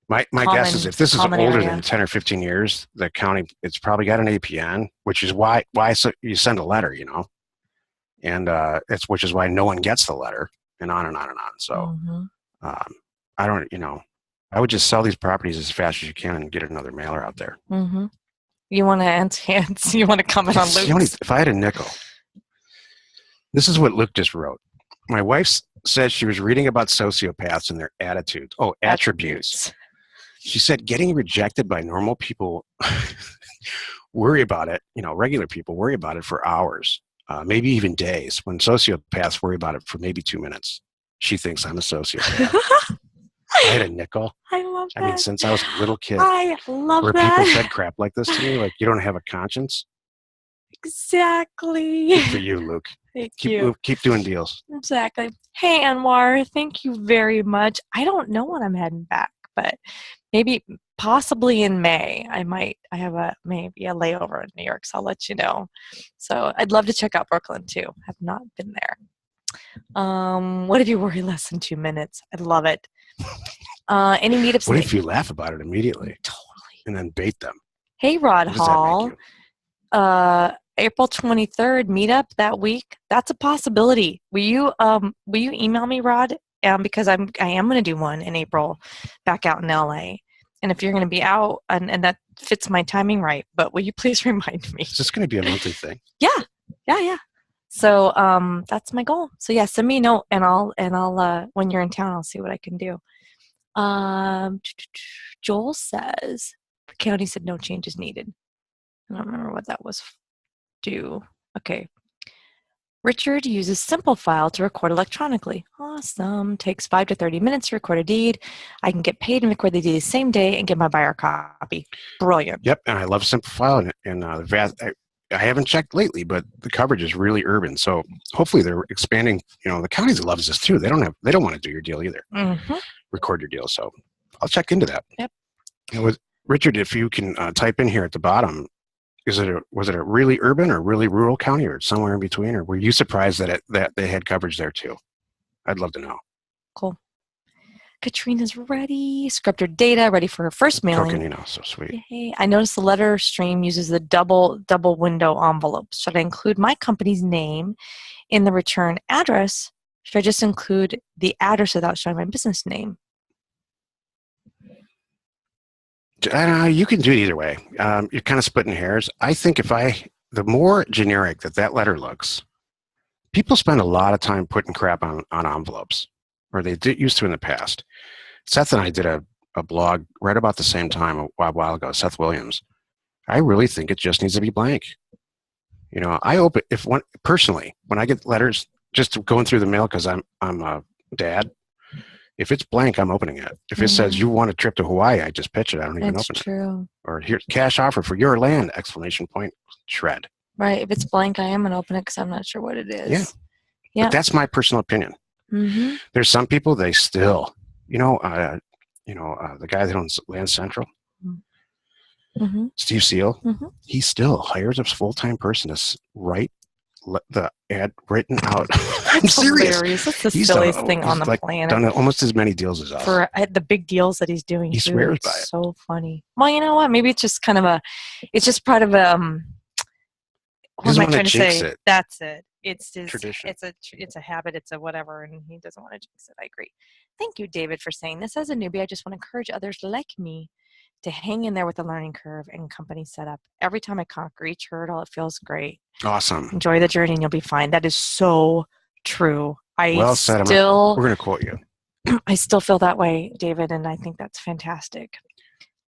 my guess is if this is older than 10 or 15 years, the county, it's probably got an APN, which is why so you send a letter, and which is why no one gets the letter, and on and on and on. So I don't, I would just sell these properties as fast as you can and get another mailer out there. Mm-hmm. You want to you want to comment on Luke's? If I had a nickel, this is what Luke just wrote. My wife said she was reading about sociopaths and their attitudes. Oh, attributes. She said getting rejected by normal people worry about it. Regular people worry about it for hours, maybe even days, when sociopaths worry about it for maybe 2 minutes. She thinks I'm a sociopath. I had a nickel. I love that. I mean, since I was a little kid. I love where that. People said crap like this to me, like, you don't have a conscience. Exactly. Good for you, Luke. Thank you. Keep doing deals. Exactly. Hey, Anwar, thank you very much. I don't know when I'm heading back, but possibly in May. I have maybe a layover in New York, so I'll let you know. So I'd love to check out Brooklyn too. Have not been there. What if you worry less than 2 minutes? I love it. Any meetups? What if you laugh about it immediately? Totally. And then bait them? Hey, Rod Hall. April 23rd meetup that week. That's a possibility. Will you email me, Rod? Because I am going to do one in April back out in LA. And if you're going to be out, and that fits my timing right, but will you please remind me? Is this going to be a monthly thing? Yeah. So that's my goal. So yeah, send me a note, and I'll when you're in town, I'll see what I can do. Joel says the county said no changes needed. I don't remember what that was due. Okay. Richard uses Simple File to record electronically. Awesome. Takes 5 to 30 minutes to record a deed. I can get paid and record the deed the same day and get my buyer a copy. Brilliant. Yep, and I love Simple File, and I haven't checked lately, but the coverage is really urban. So hopefully they're expanding. The county loves this too. They don't want to do your deal either. Mm-hmm. Record your deal. So I'll check into that. Yep. With Richard, if you can type in here at the bottom, was it a really urban or really rural county, or somewhere in between, or were you surprised that they had coverage there too? I'd love to know. Cool. Katrina's ready. Scripted data ready for her first mailing. Token, so sweet. Yay. I noticed the letter stream uses the double window envelopes. Should I include my company's name in the return address? Should I just include the address without showing my business name? You can do it either way. You're kind of splitting hairs. I think the more generic that letter looks, people spend a lot of time putting crap on envelopes, or they used to in the past. Seth and I did a blog right about the same time a while ago, Seth Williams. I really think it just needs to be blank. I personally, when I get letters just going through the mail, because I'm a dad, if it's blank, I'm opening it. If it says you want a trip to Hawaii, I just pitch it. I don't even open it. Or here's cash offer for your land! ! Shred. Right. If it's blank, I am gonna open it because I'm not sure what it is. Yeah. But that's my personal opinion. Mm-hmm. There's some people, they still, the guy that owns Land Central, Steve Seal, he still hires a full-time person to write the ad written out. I'm serious. Hilarious. That's the silliest thing on the planet. Done almost as many deals as us. For the big deals that he's doing. He swears by it. So funny. Well, you know what? Maybe it's just kind of it's just part of what am I trying to say? It. That's it. It's just tradition. It's a habit. It's a whatever, and he doesn't want to jinx it. I agree. Thank you, David, for saying this. As a newbie, I just want to encourage others like me to hang in there with the learning curve and company setup. Every time I conquer each hurdle, it feels great. Awesome. Enjoy the journey and you'll be fine. That is so true. Well said. We're going to quote you. I still feel that way, David, and I think that's fantastic.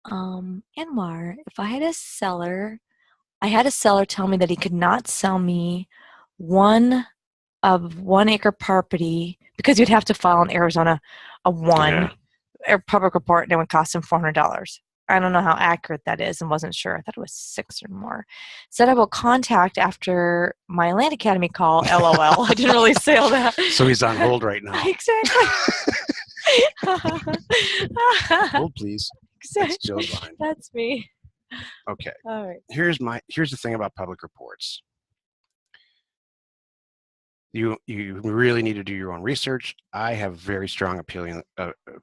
Anwar, if I had a seller tell me that he could not sell me 1 acre property because you'd have to file in Arizona a 1. a public report and it would cost him $400. I don't know how accurate that is and wasn't sure. I thought it was 6 or more. Said I will contact after my Land Academy call, LOL. I didn't really say all that. So he's on hold right now. Exactly. Hold, please. Exactly. That's Joe's line. That's me. Okay. All right. Here's the thing about public reports. You really need to do your own research. I have very strong opinion.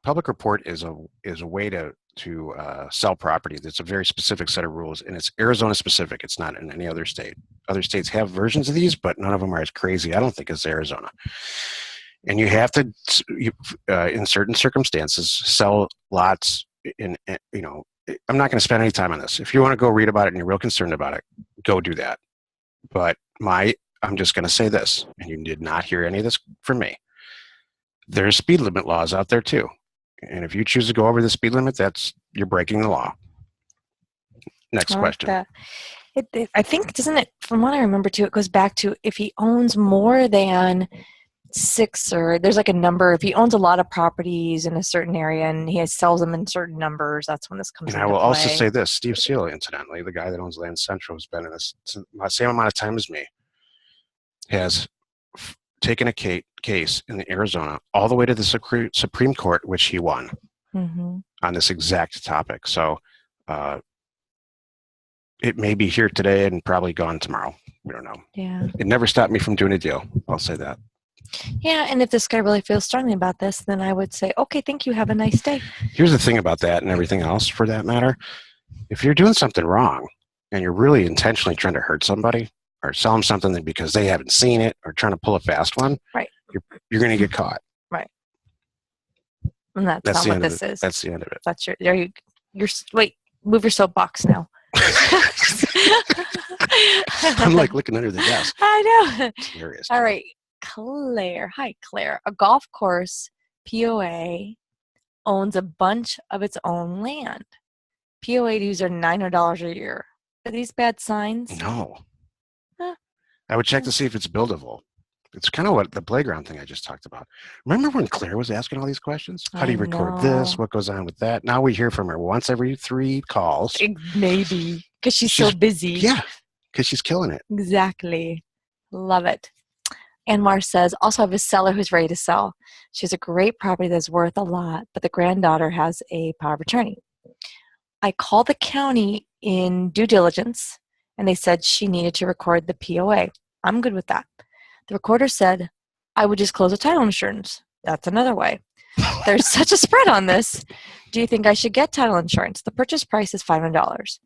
Public report is a way to sell property. It's a very specific set of rules, and it's Arizona specific. It's not in any other state. Other states have versions of these, but none of them are as crazy, I don't think, as Arizona. And you have to, in certain circumstances, sell lots. I'm not going to spend any time on this. If you want to go read about it and you're real concerned about it, go do that. But I'm just going to say this, and you did not hear any of this from me. There's speed limit laws out there too. And if you choose to go over the speed limit, you're breaking the law. Next question. I think, doesn't it, from what I remember too, it goes back to if he owns more than 6, or there's like a number, if he owns a lot of properties in a certain area and he sells them in certain numbers, that's when this comes into play. And I will also say this, Steve Seal, incidentally, the guy that owns Land Central, has been in this the same amount of time as me, has taken a case in Arizona all the way to the Supreme Court, which he won on this exact topic. So it may be here today and probably gone tomorrow. We don't know. Yeah. It never stopped me from doing a deal. I'll say that. Yeah, and if this guy really feels strongly about this, then I would say, okay, thank you, have a nice day. Here's the thing about that and everything else, for that matter. If you're doing something wrong and you're really intentionally trying to hurt somebody, or sell them something because they haven't seen it, or trying to pull a fast one, right, you're going to get caught. Right. And that's not what this is. That's the end of it. That's wait, move your soapbox now. I'm like looking under the desk. I know. It's hilarious. All right. Claire. Hi, Claire. A golf course POA owns a bunch of its own land. POA dues are $900 a year. Are these bad signs? No. I would check to see if it's buildable. It's kind of what the playground thing I just talked about. Remember when Claire was asking all these questions? How do you record this? What goes on with that? Now we hear from her once every 3 calls. Maybe. Because she's so busy. Yeah. Because she's killing it. Exactly. Love it. Anwar says, also have a seller who's ready to sell. She has a great property that's worth a lot, but the granddaughter has a power of attorney. I called the county in due diligence, and they said she needed to record the POA. I'm good with that. The recorder said, I would just close the title insurance. That's another way. There's such a spread on this. Do you think I should get title insurance? The purchase price is $500.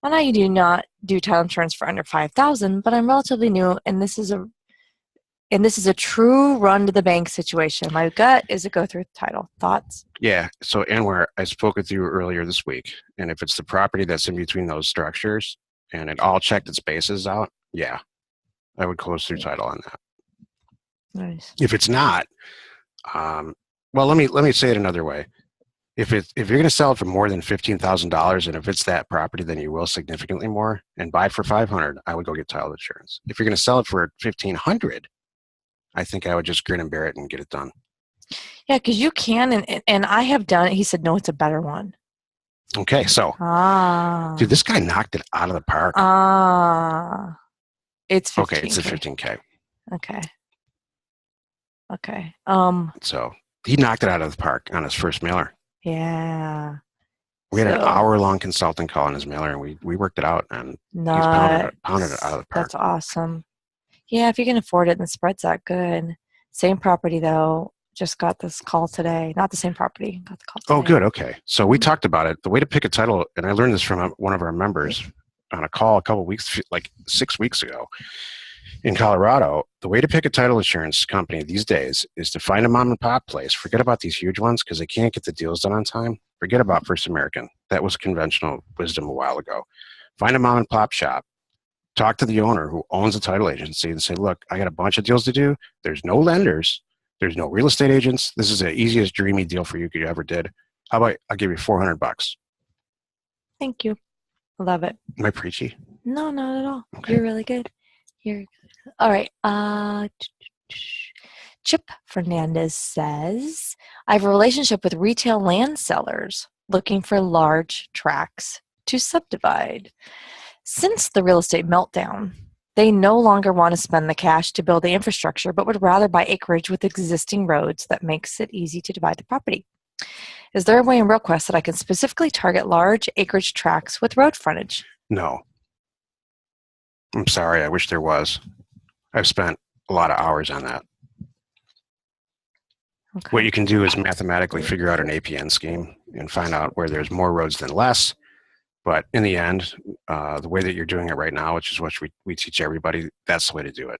Well, now you do not do title insurance for under $5,000, but I'm relatively new, and this is a true run to the bank situation. My gut is to go through the title. Thoughts? Yeah. So, Anwar, I spoke with you earlier this week, and if it's the property that's in between those structures and it all checked its bases out, yeah, I would close through title on that. Nice. If it's not, well, let me say it another way. If you're going to sell it for more than $15,000, and if it's that property, then you will significantly more. And buy for $500, I would go get title insurance. If you're going to sell it for $1,500, I think I would just grin and bear it and get it done. Yeah, because you can, and I have done it. He said, no, it's a better one. Okay, so, dude, this guy knocked it out of the park. It's 15K. Okay, it's a 15K. Okay. So he knocked it out of the park on his first mailer. Yeah. We had an hour-long consulting call on his mailer, and we worked it out, and he's pounded it out of the park. That's awesome. Yeah, if you can afford it, and the spread's that good. Same property, though. Just got this call today. Not the same property. Got the call today. Oh, good. Okay. So we talked about it. The way to pick a title, and I learned this from one of our members on a call a couple weeks, like 6 weeks ago in Colorado. The way to pick a title insurance company these days is to find a mom and pop place. Forget about these huge ones because they can't get the deals done on time. Forget about First American. That was conventional wisdom a while ago. Find a mom and pop shop. Talk to the owner who owns a title agency and say, look, I got a bunch of deals to do. There's no lenders. There's no real estate agents. This is the easiest, dreamy deal for you ever did. How about I'll give you $400? Thank you. Love it. Am I preachy? No, not at all. Okay. You're really good. All right. Chip Fernandez says, I have a relationship with retail land sellers looking for large tracts to subdivide. Since the real estate meltdown, they no longer want to spend the cash to build the infrastructure, but would rather buy acreage with existing roads that makes it easy to divide the property. Is there a way in RealQuest that I can specifically target large acreage tracts with road frontage? No. I'm sorry. I wish there was. I've spent a lot of hours on that. Okay. What you can do is mathematically figure out an APN scheme and find out where there's more roads than less. But in the end, the way that you're doing it right now, which is what we teach everybody, that's the way to do it.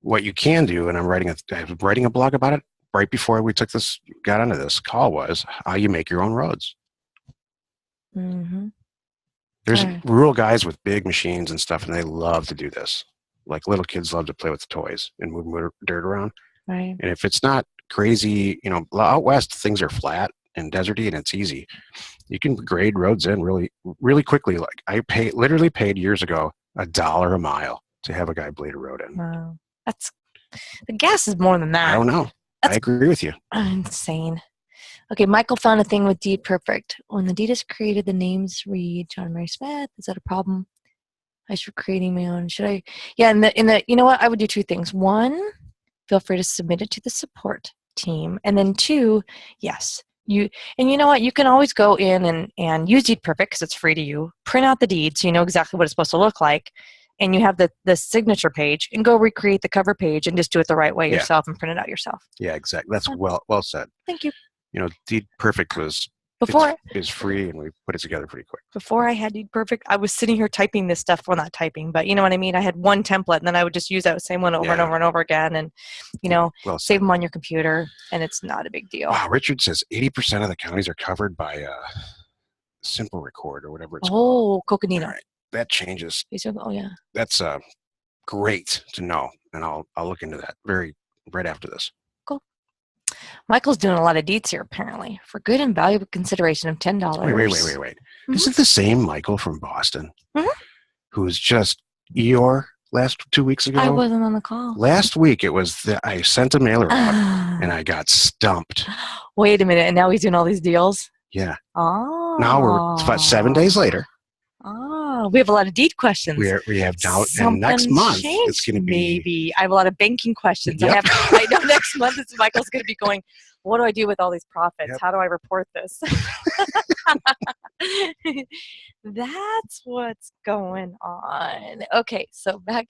What you can do, and I'm writing a blog about it right before we got onto this call, was how you make your own roads. Mm-hmm. There's rural guys with big machines and stuff, and they love to do this. Like little kids love to play with toys and move dirt around. Right. And if it's not crazy, out west, things are flat and deserty, and it's easy. You can grade roads in really, really quickly. Like I literally paid years ago $1 a mile to have a guy blade a road in. Wow. The gas is more than that. I don't know. I agree with you. Insane. Okay, Michael found a thing with Deed Perfect. When the deed is created, the names read John Mary Smith. Is that a problem? I should be creating my own. Should I? Yeah, in the you know what? I would do two things. One, feel free to submit it to the support team. And then two, yes. You know what? You can always go in and use Deed Perfect because it's free to you. Print out the deed so you know exactly what it's supposed to look like. And you have the signature page and go recreate the cover page and just do it the right way yourself and print it out yourself. Yeah, exactly. That's well said. Thank you. Deed Perfect is free, and we put it together pretty quick. Before I had Deed Perfect, I was sitting here typing this stuff. Well, not typing, but you know what I mean? I had one template, and then I would just use that same one over and over and over again, and, save them on your computer, and it's not a big deal. Wow, Richard says 80% of the counties are covered by Simple Record or whatever it's called. Oh, Coconino. All right. That changes. Oh, yeah. That's great to know, and I'll look into that right after this. Cool. Michael's doing a lot of deeds here, apparently, for good and valuable consideration of $10. Wait. Mm-hmm. Is it the same Michael from Boston who was just Eeyore last 2 weeks ago? I wasn't on the call. Last week, it was I sent a mailer out, and I got stumped. Wait a minute, and now he's doing all these deals? Yeah. Oh. Now we're about 7 days later. Oh, we have a lot of deed questions. We have now, and next month it's going to be. Maybe I have a lot of banking questions. Yep. I know next month Michael's going to be going, what do I do with all these profits? Yep. How do I report this? That's what's going on. Okay, so back,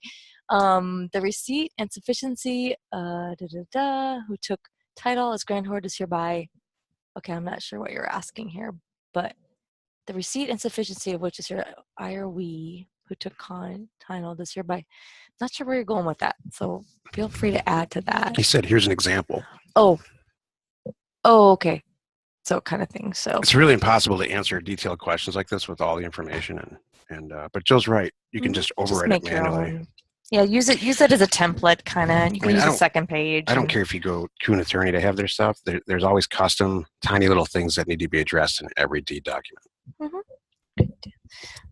the receipt and sufficiency. Who took title as grantor is hereby. Okay, I'm not sure what you're asking here, but. The receipt and sufficiency of which is here, I or we who took title this hereby. Not sure where you're going with that, so feel free to add to that. He said, "Here's an example." Oh, okay. So kind of thing. So it's really impossible to answer detailed questions like this with all the information, but Joe's right. You can just overwrite it manually. Yeah, use it as a template, kind of. You can use a second page. I don't care if you go to an attorney to have their stuff. There's always custom, tiny little things that need to be addressed in every deed document. Mm-hmm.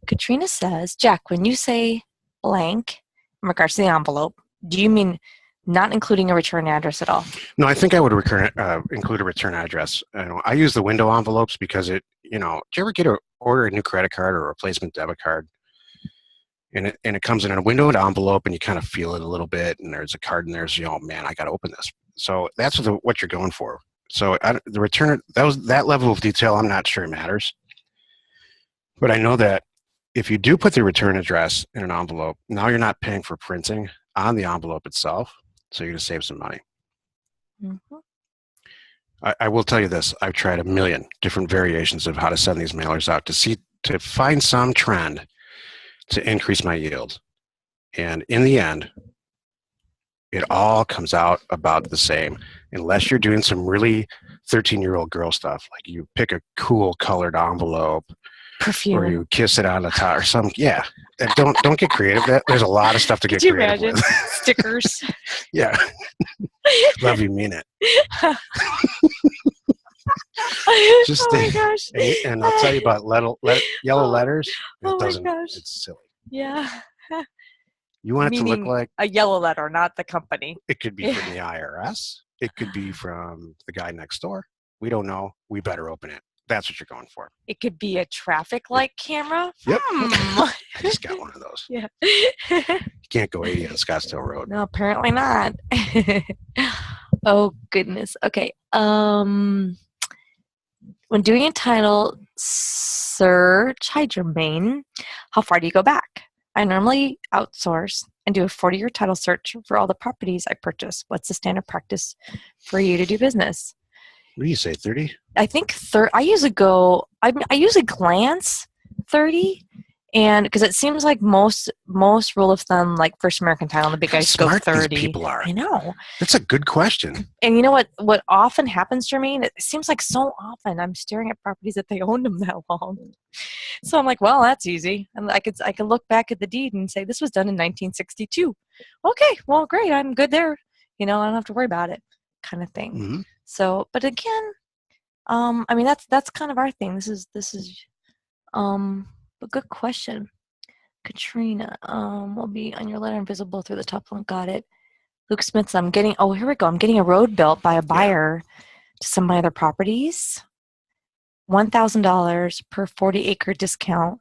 Katrina says, Jack, when you say blank in regards to the envelope, do you mean not including a return address at all? No, I think I would include a return address. I use the window envelopes because do you ever order a new credit card or a replacement debit card? And it comes in a windowed envelope, and you kind of feel it a little bit, and there's a card in there, so man, I got to open this. So that's what you're going for. So the return, that level of detail, I'm not sure it matters. But I know that if you do put the return address in an envelope, now you're not paying for printing on the envelope itself, so you're going to save some money. Mm-hmm. I will tell you this. I've tried a million different variations of how to send these mailers out to find some trend to increase my yield. And in the end, it all comes out about the same, unless you're doing some really 13-year-old girl stuff, like you pick a cool colored envelope, perfume, or you kiss it on the top or something. Yeah, don't get creative. There's a lot of stuff to get creative with. Stickers. Yeah. Love you, mean it. Just my gosh. And I'll tell you about yellow letters. Oh my gosh. It's silly. Yeah. You want it to look Meaning like a yellow letter, not the company. it could be from the IRS. It could be from the guy next door. We don't know. We better open it. That's what you're going for. It could be a traffic light camera. Yep. I just got one of those. Yeah. You can't go 80 on Scottsdale Road. No, apparently not. Oh goodness. Okay. When doing a title search, hi Jermaine, how far do you go back? I normally outsource and do a 40-year title search for all the properties I purchase. What's the standard practice for you to do business? What do you say, 30? I think I usually glance 30, and because it seems like most rule of thumb, like First American Title, the big guys go 30. These people are. I know. That's a good question. And you know what often happens, Jermaine? It seems like so often I'm staring at properties that they owned them that long. So I'm like, well, that's easy. And I could look back at the deed and say this was done in 1962. Okay, well, great, I'm good there. I don't have to worry about it, kind of thing. Mm-hmm. So, but again, I mean that's kind of our thing. This is a good question. Katrina, will be on your letter invisible through the top one. Got it. Luke Smith, here we go. I'm getting a road built by a buyer to some of my other properties. $1,000 per 40-acre discount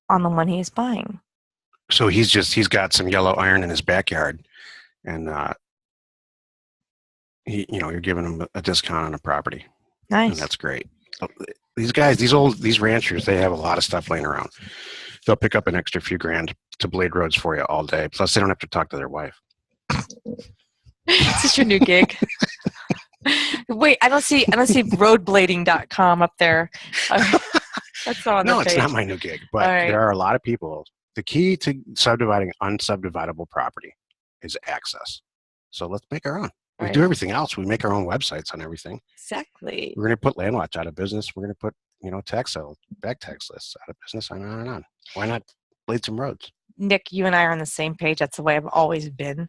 on the one he is buying. So he's got some yellow iron in his backyard, and you're giving him a discount on a property. Nice. And that's great. These guys, these ranchers, they have a lot of stuff laying around. They'll pick up an extra few grand to blade roads for you all day. Plus, they don't have to talk to their wife. Is this your new gig? Wait, I don't see roadblading.com up there. That's not on the page. It's not my new gig, but there are a lot of people. The key to subdividing unsubdividable property is access. So let's make our own. We do everything else. We make our own websites on everything. Exactly. We're going to put Land Watch out of business. We're going to put, back tax lists out of business, and on and on. Why not blade some roads? Nick, you and I are on the same page. That's the way I've always been.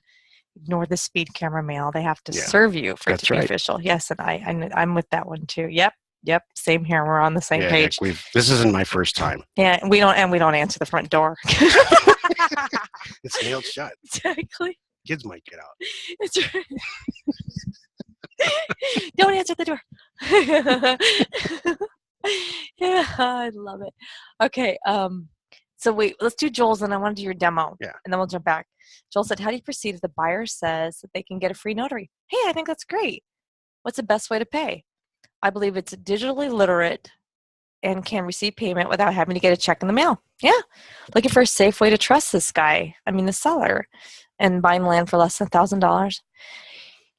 Ignore the speed camera mail. They have to serve you for it to be official. Yes, and I'm with that one too. Yep. Same here. We're on the same page. Nick, this isn't my first time. Yeah, we don't answer the front door. It's nailed shut. Exactly. Kids might get out. That's right. Don't answer the door. Yeah, I love it. Okay, so wait, let's do Joel's, and I want to do your demo. Yeah. And then we'll jump back. Joel said, how do you proceed if the buyer says that they can get a free notary? Hey, I think that's great. What's the best way to pay? I believe it's digitally literate and can receive payment without having to get a check in the mail. Yeah. Looking for a safe way to trust this guy, the seller, and buying land for less than $1,000.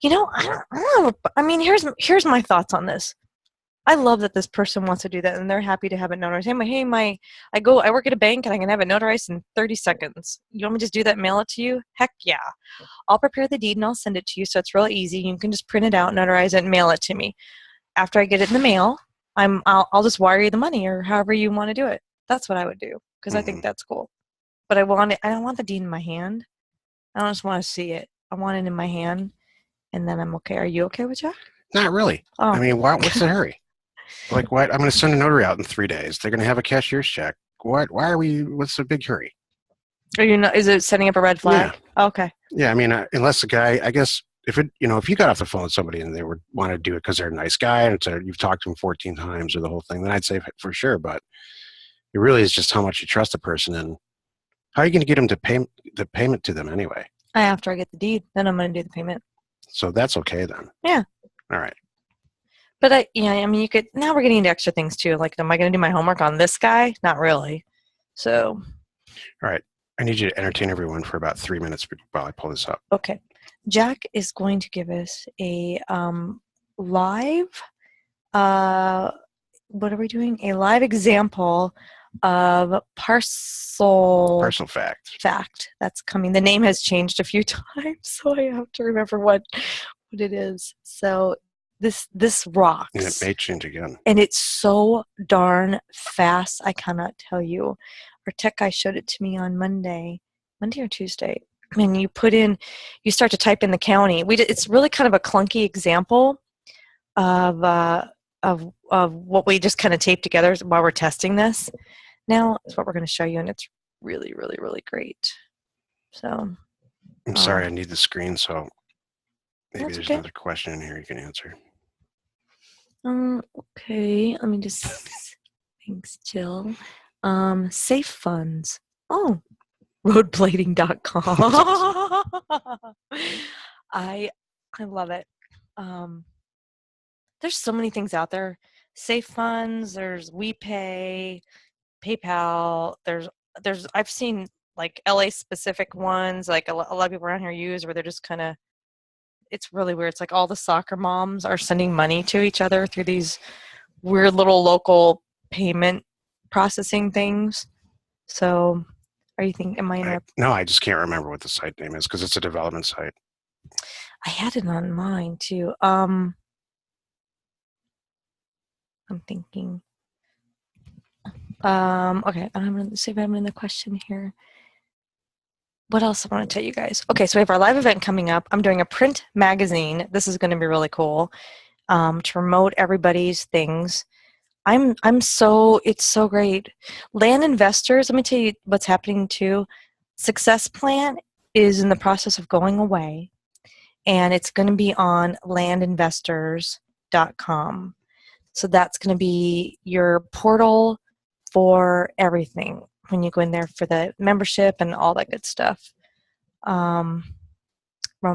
I don't know. I mean, here's my thoughts on this. I love that this person wants to do that, and they're happy to have it notarized. I work at a bank, and I can have it notarized in 30 seconds. You want me to just do that, mail it to you? Heck yeah. I'll prepare the deed, and I'll send it to you, so it's real easy. You can just print it out, notarize it, and mail it to me. After I get it in the mail, I'll just wire you the money, or however you want to do it. That's what I would do, because I think that's cool. But I don't want the deed in my hand. I don't just want to see it. I want it in my hand, and then I'm okay. Are you okay with that? Not really. Oh. I mean, what's the hurry? Like, what? I'm going to send a notary out in 3 days. They're going to have a cashier's check. What? Why are we? What's the big hurry? Are you not? Is it setting up a red flag? Yeah. Okay. Yeah, I mean, unless the guy, I guess, if you got off the phone with somebody and they want to do it because they're a nice guy and you've talked to them 14 times or the whole thing, then I'd say for sure. But it really is just how much you trust the person and how are you going to get them to pay the payment to them anyway? After I get the deed, then I'm going to do the payment. So that's okay then. Yeah. All right. But you could, now we're getting into extra things too. Like, am I going to do my homework on this guy? Not really. So. All right. I need you to entertain everyone for about 3 minutes while I pull this up. Okay. Jack is going to give us a live, what are we doing? A live example of parcel fact that's coming. The name has changed a few times, so I have to remember what it is. So this rocks. And it may change again. And it's so darn fast, I cannot tell you. Our tech guy showed it to me on Monday or Tuesday. And you start to type in the county. It's really kind of a clunky example of what we just kind of taped together while we're testing this. Now, it's what we're going to show you, and it's really, really, really great. So I'm sorry, I need the screen, so maybe that's there's okay. another question in here you can answer. Okay, let me just thanks, Jill. Safe funds. Oh, roadblading.com. I love it. There's so many things out there. Safe funds, there's WePay, PayPal, there's I've seen like LA specific ones like a lot of people around here use where they're just kind of it's really weird. It's like all the soccer moms are sending money to each other through these weird little local payment processing things. So, are you thinking? Am I in a? No, I just can't remember what the site name is because it's a development site. I had it on mine too. I'm thinking. Okay, I'm gonna see if I'm in the question here. What else I want to tell you guys? Okay, so we have our live event coming up. I'm doing a print magazine. This is going to be really cool to promote everybody's things. It's so great. Land investors, let me tell you what's happening too. Success Plan is in the process of going away, and it's going to be on landinvestors.com. So that's going to be your portal for everything when you go in there for the membership and all that good stuff. Rome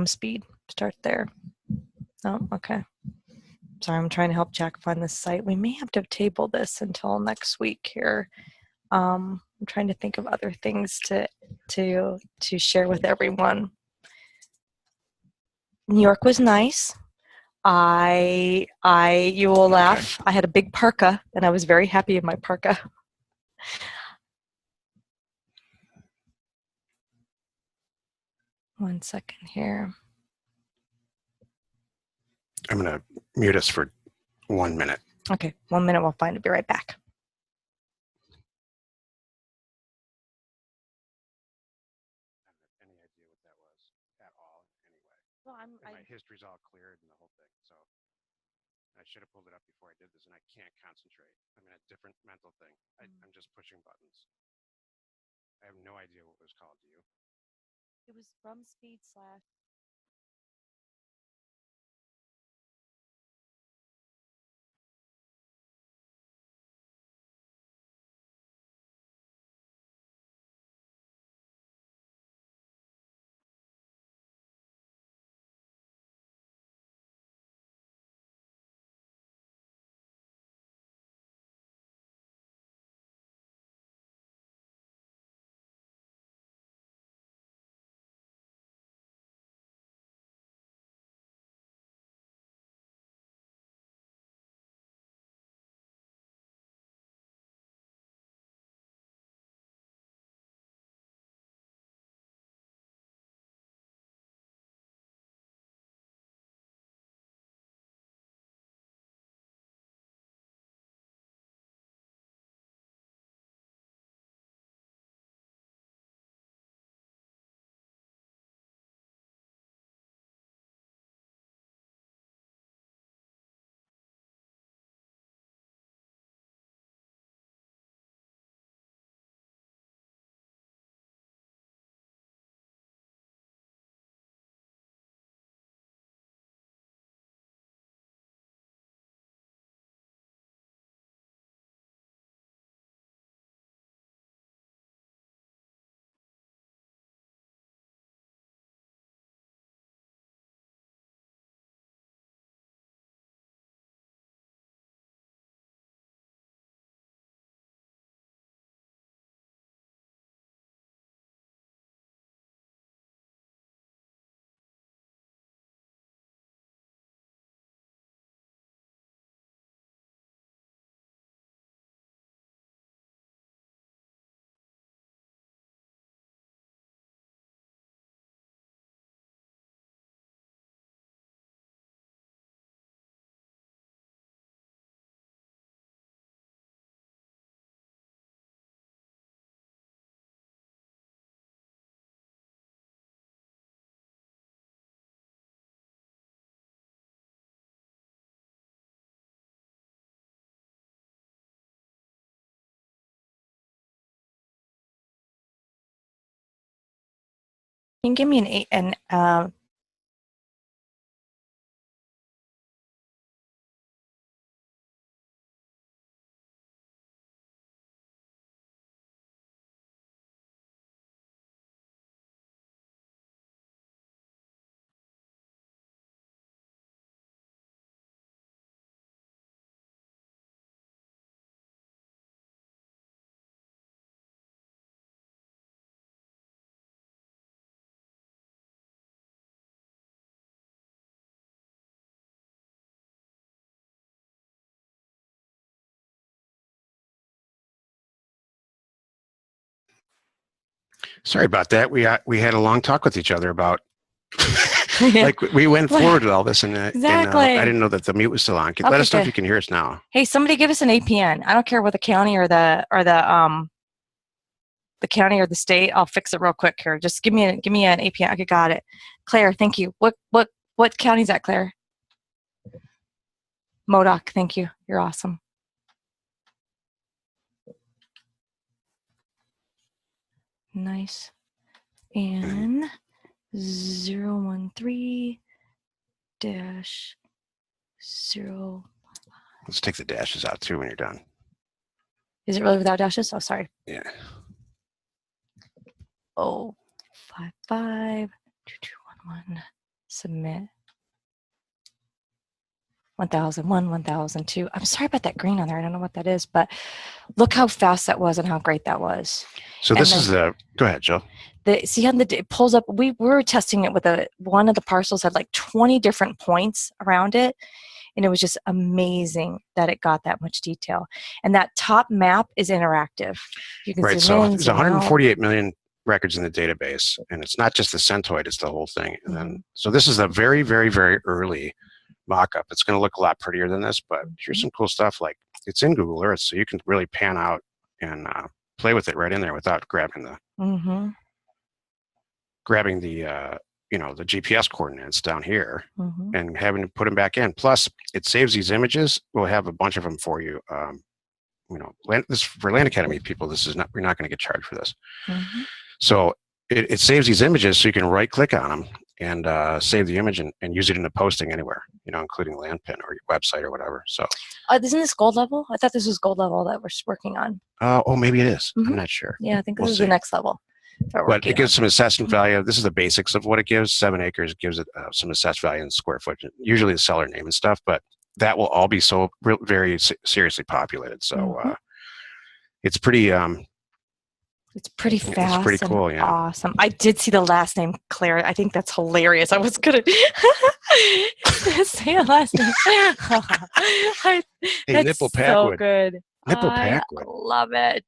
Speed, start there. Oh, okay. Sorry, I'm trying to help Jack find this site. We may have to table this until next week here. I'm trying to think of other things to share with everyone. New York was nice. You will laugh. I had a big parka, and I was very happy in my parka. One second here. I'm going to mute us for 1 minute. Okay, 1 minute. We'll find it. Be right back. Any idea what that was at all? Anyway, well, my history's all cleared and the whole thing, so I should have pulled it up before I did this, and I can't concentrate. I'm in a different mental thing. I'm just pushing buttons. I have no idea what it was called. Do you? It was from Speed / Can you give me an eight and Sorry about that. We had a long talk with each other about like we went forward with all this, and exactly. I didn't know that the mute was still on. Let us know if you can hear us now. Hey, somebody give us an APN. I don't care what the county or the county or the state. I'll fix it real quick here. Just give me an APN. Okay, got it. Claire, thank you. What county is that, Claire? Modoc, thank you. You're awesome. Nice. And 013 dash 0. Let's take the dashes out too when you're done. Is it really without dashes? Oh, sorry. Yeah. 055 2211 submit. 1001, 1002. I'm sorry about that green on there. I don't know what that is, but look how fast that was and how great that was. So this is the, go ahead, Jill. See how it pulls up. We were testing it with one of the parcels had like 20 different points around it. And it was just amazing that it got that much detail. And that top map is interactive. You can zoom in, there's zoom 148 million records in the database, and it's not just the centoid, it's the whole thing. And then, so this is a very, very, very early mock-up. It's going to look a lot prettier than this, but here's some cool stuff. Like, it's in Google Earth, so you can really pan out and play with it right in there without grabbing the grabbing the the GPS coordinates down here and having to put them back in. Plus, it saves these images. We'll have a bunch of them for you. This for Land Academy people. This is not, we're not going to get charged for this. So it saves these images, so you can right-click on them and save the image and use it in a posting anywhere, including Landpin or your website or whatever. So, isn't this gold level? I thought this was gold level that we're working on. Oh, maybe it is. I'm not sure. Yeah, I think this is the next level. But it gives some assessment value. This is the basics of what it gives. 7 acres gives it some assessed value in square foot, usually the seller name and stuff, but that will all be so very seriously populated. So it's pretty fast. It's pretty cool, yeah. Awesome. I did see the last name, Claire. I think that's hilarious. I was gonna say a last name. Hey, Nipple Packwood. So good. Nipple Packwood. Love it.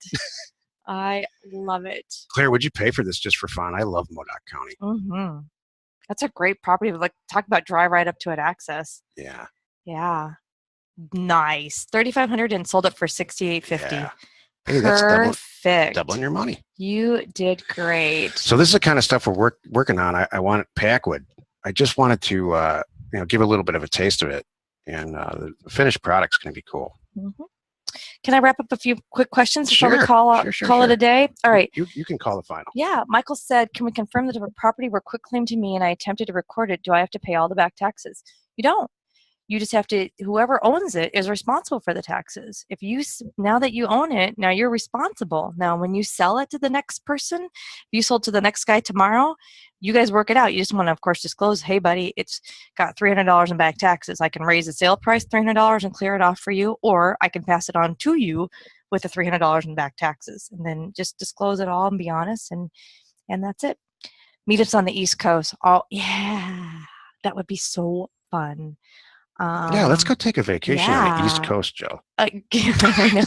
I love it. Claire, would you pay for this just for fun? I love Modoc County. That's a great property. Like, talk about drive right up to it access. Yeah. Yeah. Nice. 3,500 and sold it for 6,850. Yeah. Hey, that's perfect. Doubling your money. You did great. So this is the kind of stuff we're working on. I want Packwood. I just wanted to give a little bit of a taste of it, and the finished product's going to be cool. Can I wrap up a few quick questions before we call it a day? All right. You can call the final. Yeah. Michael said, can we confirm that if a property were quitclaimed to me and I attempted to record it, do I have to pay all the back taxes? You don't. You just have to, whoever owns it is responsible for the taxes. Now that you own it, now you're responsible. Now, when you sell it to the next person, if you sold to the next guy tomorrow, you guys work it out. You just want to, of course, disclose, hey, buddy, it's got $300 in back taxes. I can raise the sale price $300 and clear it off for you, or I can pass it on to you with the $300 in back taxes. And then just disclose it all and be honest, and that's it. Meetups on the East Coast. Oh, yeah, that would be so fun. Yeah, let's go take a vacation on the East Coast, Joe. I know.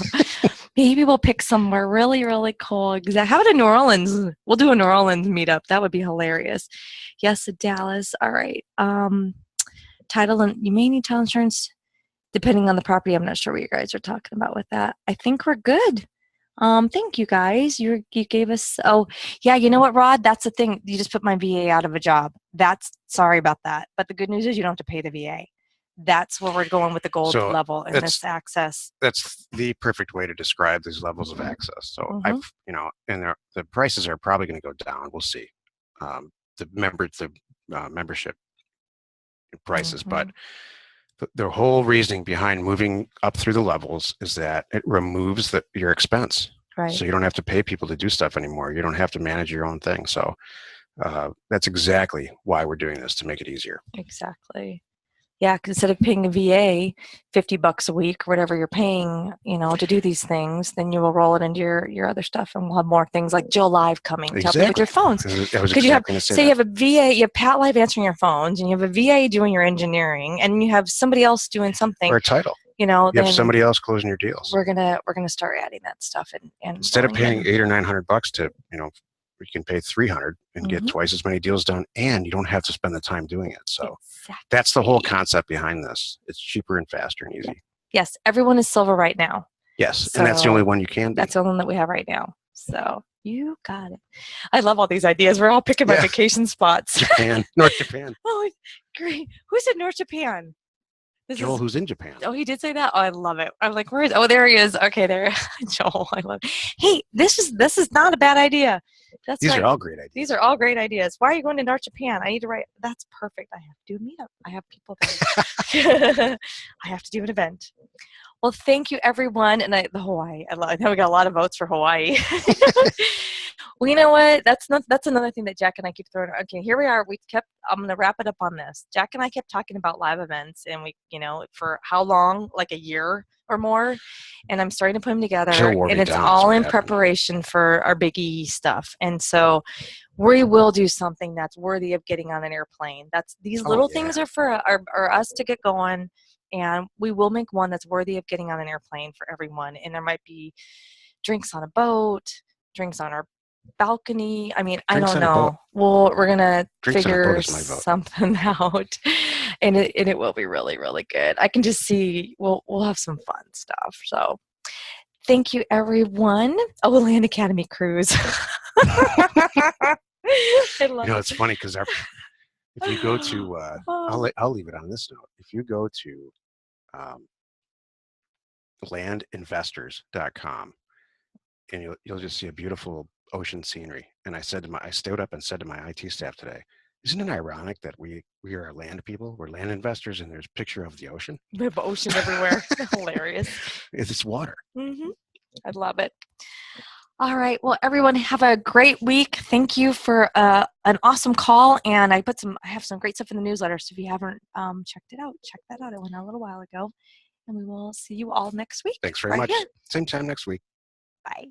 Maybe we'll pick somewhere really, really cool. How about in New Orleans? We'll do a New Orleans meetup. That would be hilarious. Yes, Dallas. All right. You may need title insurance depending on the property. I'm not sure what you guys are talking about with that. I think we're good. Thank you guys. You gave us. Oh, yeah. You know what, Rod? That's the thing. You just put my VA out of a job. Sorry about that. But the good news is you don't have to pay the VA. That's where we're going with the gold level and this access. That's the perfect way to describe these levels of access. So and the prices are probably going to go down. We'll see. membership prices. But the whole reasoning behind moving up through the levels is that it removes your expense. Right. So you don't have to pay people to do stuff anymore. You don't have to manage your own thing. So that's exactly why we're doing this, to make it easier. Exactly. Yeah, because instead of paying a VA $50 a week or whatever you're paying, to do these things, then you will roll it into your other stuff, and we'll have more things like Jill Live coming to help you with your phones. I was exactly going to say that. You have a VA, you have Pat Live answering your phones, and you have a VA doing your engineering, and you have somebody else doing something. Or a title. You have somebody else closing your deals. We're gonna start adding that stuff, and instead of paying $800 or $900 to, you can pay $300 and get twice as many deals done, and you don't have to spend the time doing it. So that's the whole concept behind this. It's cheaper and faster and easy. Yes, everyone is silver right now. Yes, and that's the only one you can be. That's the only one that we have right now. So you got it. I love all these ideas. We're all picking my vacation spots. Japan, North Japan. Oh, great. Who said North Japan? Joel, who's in Japan. Oh, he did say that? Oh, I love it. I'm like, where is? Oh, there he is. Okay, there. Joel, I love it. Hey, this is not a bad idea. These are all great ideas. These are all great ideas. Why are you going to North Japan? I need to write. That's perfect. I have to do a meetup. I have people there. I have to do an event. Well, thank you, everyone. And the Hawaii. I know we got a lot of votes for Hawaii. Well, you know what? That's another thing that Jack and I keep throwing. Okay, here we are. I'm going to wrap it up on this. Jack and I kept talking about live events, and we, for how long? Like a year or more. And I'm starting to put them together, and it's all in preparation for our Big E stuff. And so we will do something that's worthy of getting on an airplane. These little things are for us to get going. And we will make one that's worthy of getting on an airplane for everyone. And there might be drinks on a boat, drinks on our balcony. I mean, I don't know. We're going to figure something out. And it will be really, really good. I can just see we'll have some fun stuff. So thank you, everyone. Oh, the Land Academy cruise. It's funny because if you go to, I'll leave it on this note. If you go to landinvestors.com, and you'll just see a beautiful ocean scenery. And I stood up and said to my IT staff today, isn't it ironic that we are land people? We're land investors, and there's a picture of the ocean. We have ocean everywhere. Hilarious. It's water. Mm-hmm. I love it. All right. Well, everyone, have a great week. Thank you for an awesome call. And I have some great stuff in the newsletter. So if you haven't checked it out, check that out. It went out a little while ago. And we will see you all next week. Thanks very much. Here. Same time next week. Bye.